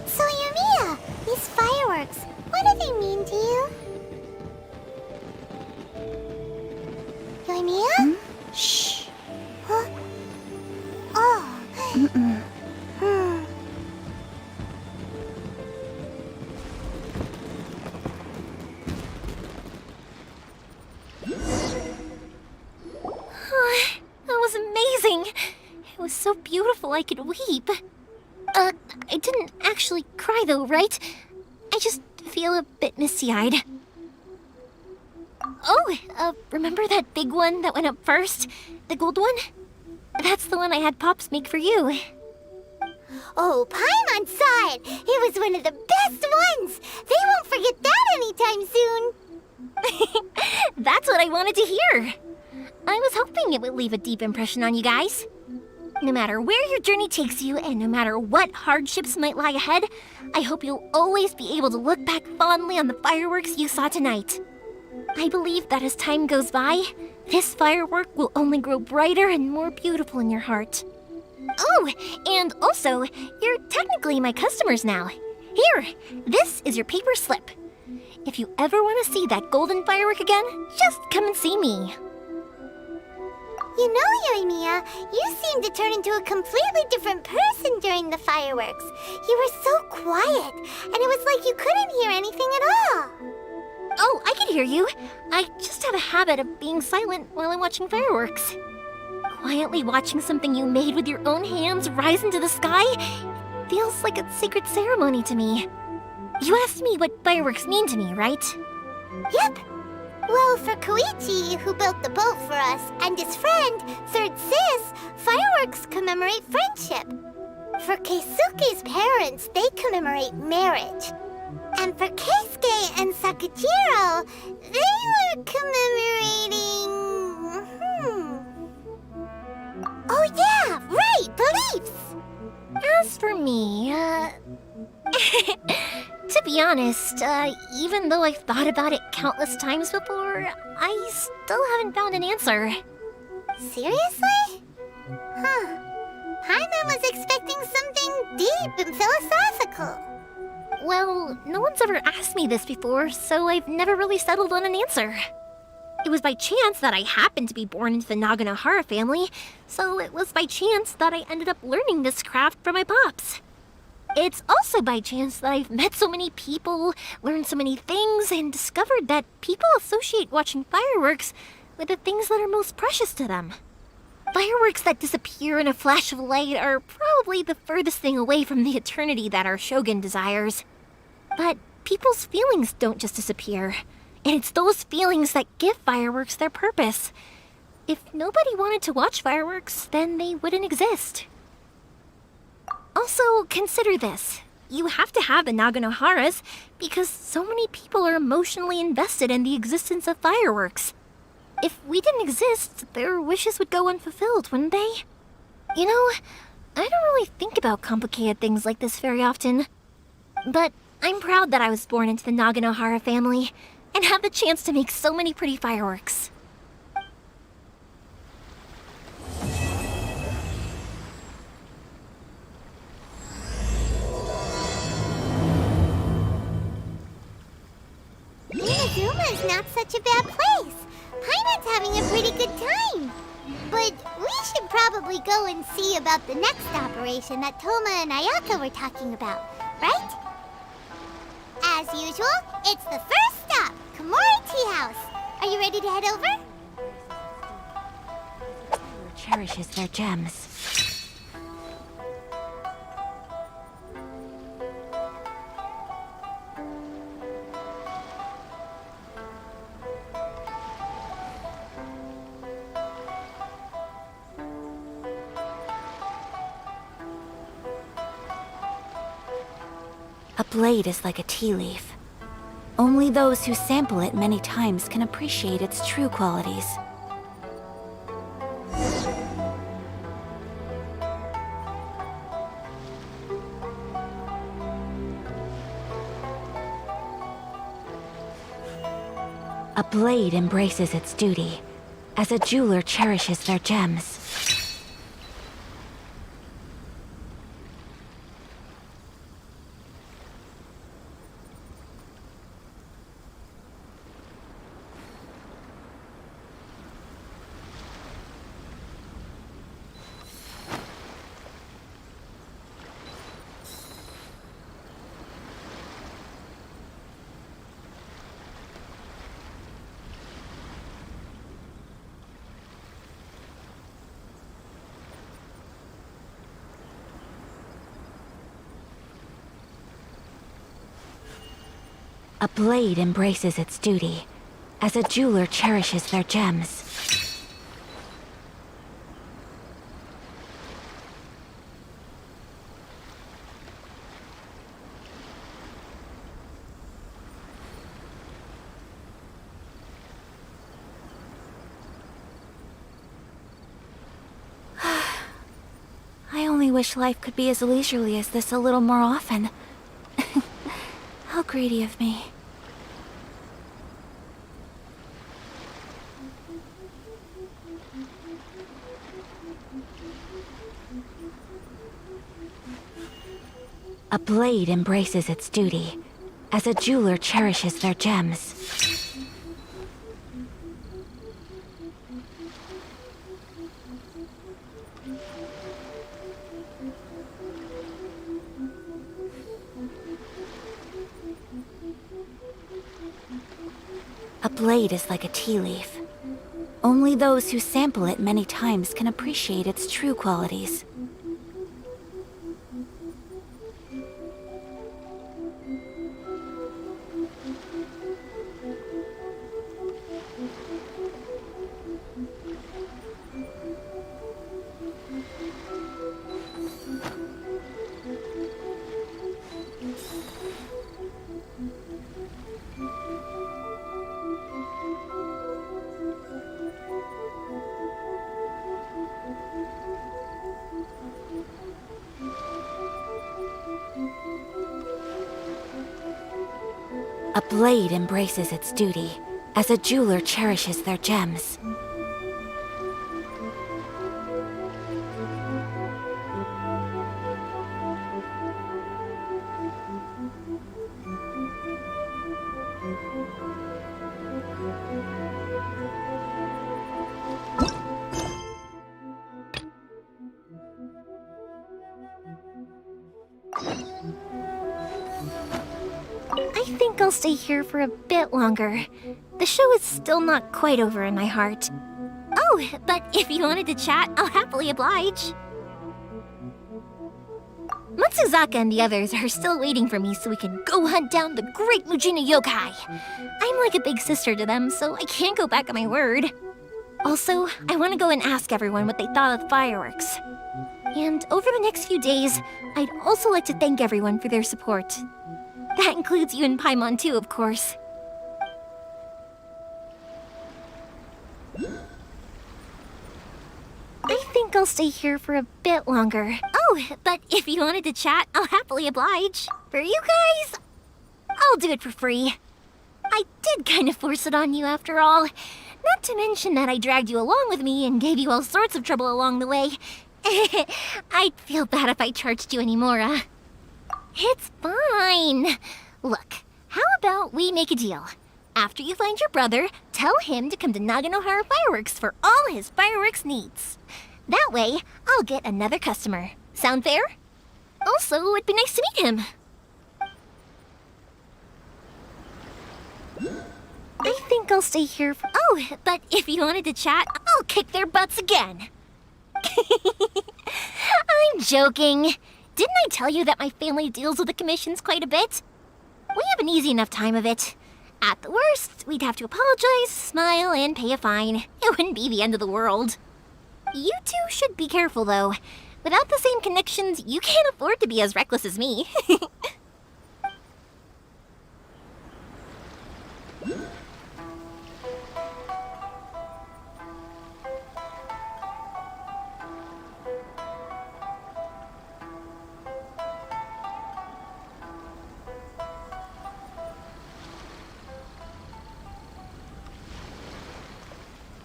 So, Yumiya, these fireworks, what do they mean to you? Yumiya? Shh. Huh? Oh. That was amazing. It was so beautiful I could weep. I didn't actually cry though, right? I just feel a bit misty-eyed. Oh, remember that big one that went up first? The gold one? That's the one I had Pops make for you. Oh, Paimon saw it. It was one of the best ones. They won't forget that anytime soon. That's what I wanted to hear. I was hoping it would leave a deep impression on you guys. No matter where your journey takes you, and no matter what hardships might lie ahead, I hope you'll always be able to look back fondly on the fireworks you saw tonight. I believe that as time goes by, this firework will only grow brighter and more beautiful in your heart. Oh, and also, you're technically my customers now. Here, this is your paper slip. If you ever want to see that golden firework again, just come and see me. You know, Yumiya, you seemed to turn into a completely different person during the fireworks. You were so quiet, and it was like you couldn't hear anything at all. Oh, I can hear you. I just have a habit of being silent while I'm watching fireworks. Quietly watching something you made with your own hands rise into the sky feels like a sacred ceremony to me. You asked me what fireworks mean to me, right? Yep. Well, for Koichi, who built the boat for us, and his friend, Third Sis, fireworks commemorate friendship. For Keisuke's parents, they commemorate marriage. And for Keisuke and Sakujiro, they were commemorating... Oh yeah, right, beliefs! As for me, to be honest, even though I've thought about it countless times before, I still haven't found an answer. Seriously? Huh. Paimon was expecting something deep and philosophical. Well, no one's ever asked me this before, so I've never really settled on an answer. It was by chance that I happened to be born into the Naganohara family, so it was by chance that I ended up learning this craft from my pops. It's also by chance that I've met so many people, learned so many things, and discovered that people associate watching fireworks with the things that are most precious to them. Fireworks that disappear in a flash of light are probably the furthest thing away from the eternity that our shogun desires. But people's feelings don't just disappear, and it's those feelings that give fireworks their purpose. If nobody wanted to watch fireworks, then they wouldn't exist. Also, consider this. You have to have the Naganoharas because so many people are emotionally invested in the existence of fireworks. If we didn't exist, their wishes would go unfulfilled, wouldn't they? You know, I don't really think about complicated things like this very often. But I'm proud that I was born into the Naganohara family and have the chance to make so many pretty fireworks. Inazuma's not such a bad place. Paimon's having a pretty good time. But we should probably go and see about the next operation that Toma and Ayaka were talking about, right? As usual, it's the first stop, Komori Tea House. Are you ready to head over? cherishes their gems. A blade is like a tea leaf. Only those who sample it many times can appreciate its true qualities. A blade embraces its duty, as a jeweler cherishes their gems. A blade embraces its duty, as a jeweler cherishes their gems. I only wish life could be as leisurely as this a little more often. How greedy of me. A blade embraces its duty, as a jeweler cherishes their gems. A blade is like a tea leaf. Only those who sample it many times can appreciate its true qualities. A blade embraces its duty, as a jeweler cherishes their gems. I think I'll stay here for a bit longer. The show is still not quite over in my heart. Oh, but if you wanted to chat, I'll happily oblige. Matsuzaka and the others are still waiting for me so we can go hunt down the great Mujina yokai. I'm like a big sister to them, so I can't go back on my word. Also, I want to go and ask everyone what they thought of the fireworks. And over the next few days, I'd also like to thank everyone for their support. That includes you and Paimon too, of course. I think I'll stay here for a bit longer. Oh, but if you wanted to chat, I'll happily oblige. For you guys, I'll do it for free. I did kind of force it on you after all. Not to mention that I dragged you along with me and gave you all sorts of trouble along the way. I'd feel bad if I charged you anymore. It's fine. Look, how about we make a deal? After you find your brother, tell him to come to Naganohara Fireworks for all his fireworks needs. That way, I'll get another customer. Sound fair? Also, it'd be nice to meet him. I think I'll stay here for— Oh, but if you wanted to chat, I'll kick their butts again. I'm joking. Didn't I tell you that my family deals with the commissions quite a bit? We have an easy enough time of it. At the worst, we'd have to apologize, smile, and pay a fine. It wouldn't be the end of the world. You two should be careful, though. Without the same connections, you can't afford to be as reckless as me.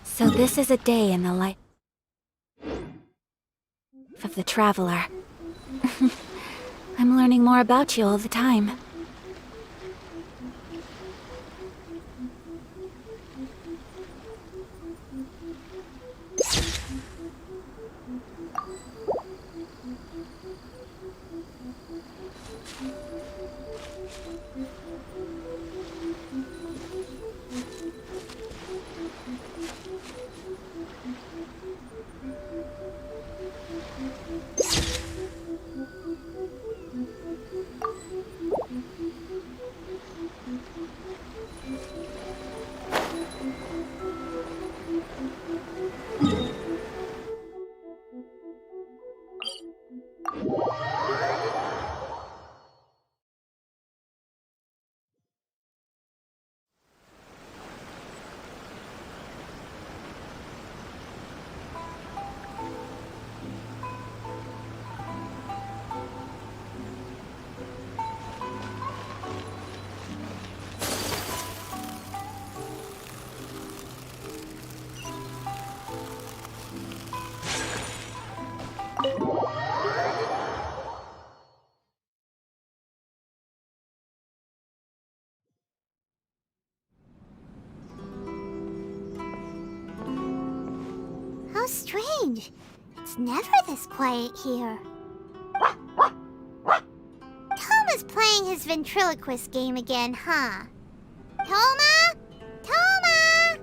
So this is a day in the life of the traveler. I'm learning more about you all the time. How strange. It's never this quiet here. Toma's playing his ventriloquist game again, huh? Toma? Toma!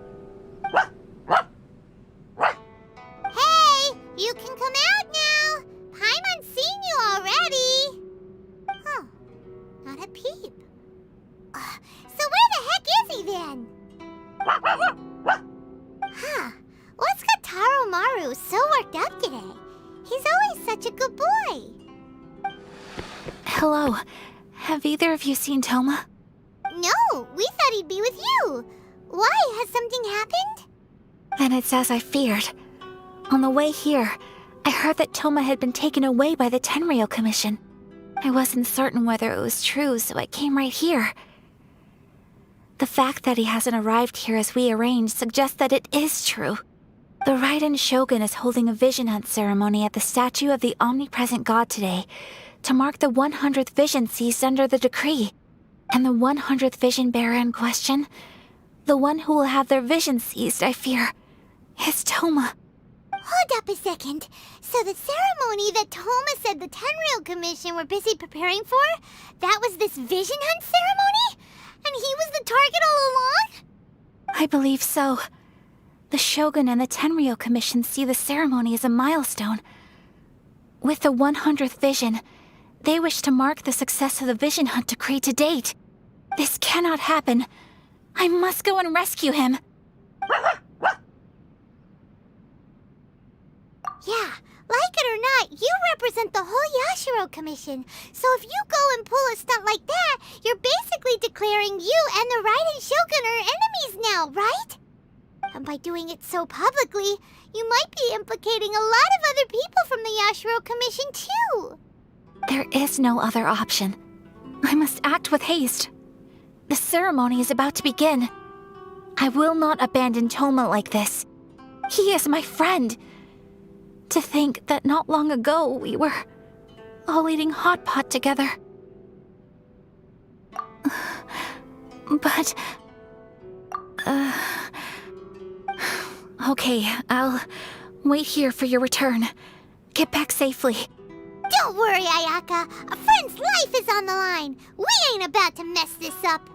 Hey, you can come out now. Paimon's seen you already. Huh, not a peep. So where the heck is he then? Huh, what's got Taro Maru so worked up today? He's always such a good boy. Hello. Have either of you seen Toma? No, we thought he'd be with you. Why? Has something happened? Then it's as I feared. On the way here, I heard that Toma had been taken away by the Tenryou Commission. I wasn't certain whether it was true, so I came right here. The fact that he hasn't arrived here as we arranged suggests that it is true. The Raiden Shogun is holding a vision hunt ceremony at the statue of the omnipresent god today to mark the 100th vision seized under the decree. And the 100th vision bearer in question, the one who will have their vision seized, I fear, is Toma. Hold up a second. So the ceremony that Toma said the Tenryou Commission were busy preparing for, that was this vision hunt ceremony? And he was the target all along? I believe so. The Shogun and the Tenryou Commission see the ceremony as a milestone. With the 100th vision, they wish to mark the success of the vision hunt decree to date. This cannot happen. I must go and rescue him. Yeah, like it or not, you represent the whole Yashiro Commission. So if you go and pull a stunt like that, you're basically declaring you and the Raiden Shogun are enemies now, right? And by doing it so publicly, you might be implicating a lot of other people from the Yashiro Commission too. There is no other option. I must act with haste. The ceremony is about to begin. I will not abandon Toma like this. He is my friend. To think that not long ago we were all eating hot pot together. But... Okay, I'll wait here for your return. Get back safely. Don't worry, Ayaka. A friend's life is on the line. We ain't about to mess this up.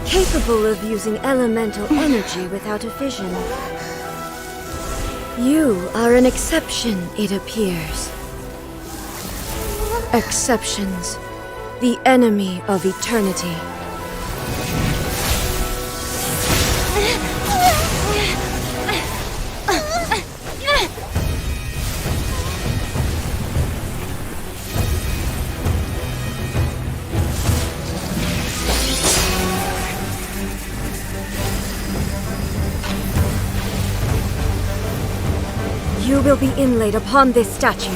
Capable of using elemental energy without a fission. You are an exception, it appears. Exceptions. The enemy of eternity. You will be inlaid upon this statue.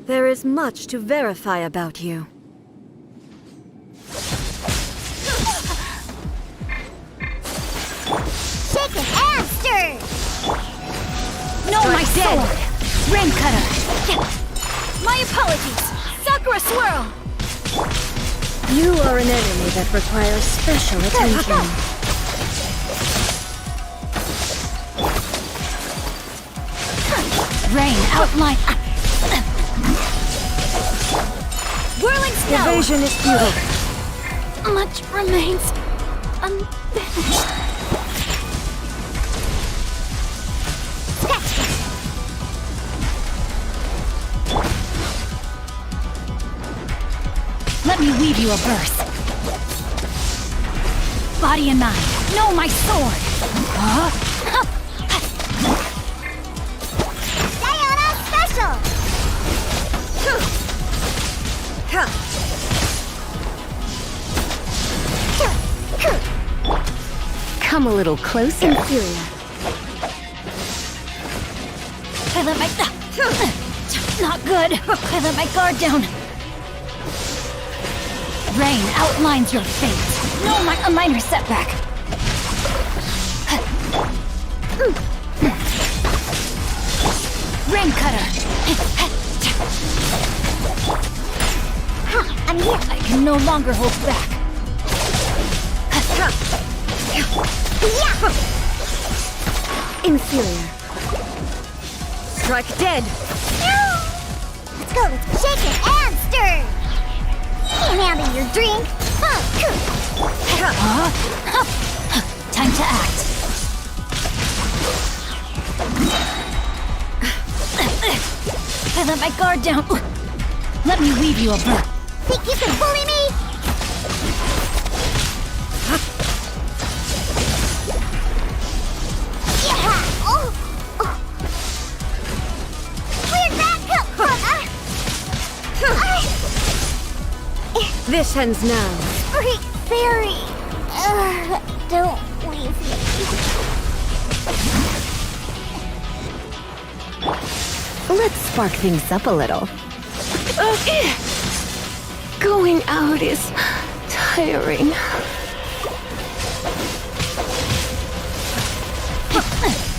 There is much to verify about you. Shaken and stirred! No, my sword! Rain cutter! My apologies! Sakura swirl! You are an enemy that requires special attention. Rain outline. Whirling snow! Evasion is futile. Much remains unfinished. Let me weave you a verse. Body and mind. No, my sword! Sayonara special! Come a little closer. Inferior. I let my... Not good. I let my guard down. Rain outlines your fate. No, a minor setback. Rain cutter. I'm here. I can no longer hold back. Inferior. Strike dead. Let's go, let's shake it and stir! Can't handle your drink! Time to act. I let my guard down. Let me weave you a verse. Think you can bully me? Yeah! Oh! Where'd that come from? This ends now. Freak fairy! Don't leave me. Let's spark things up a little. Going out is tiring.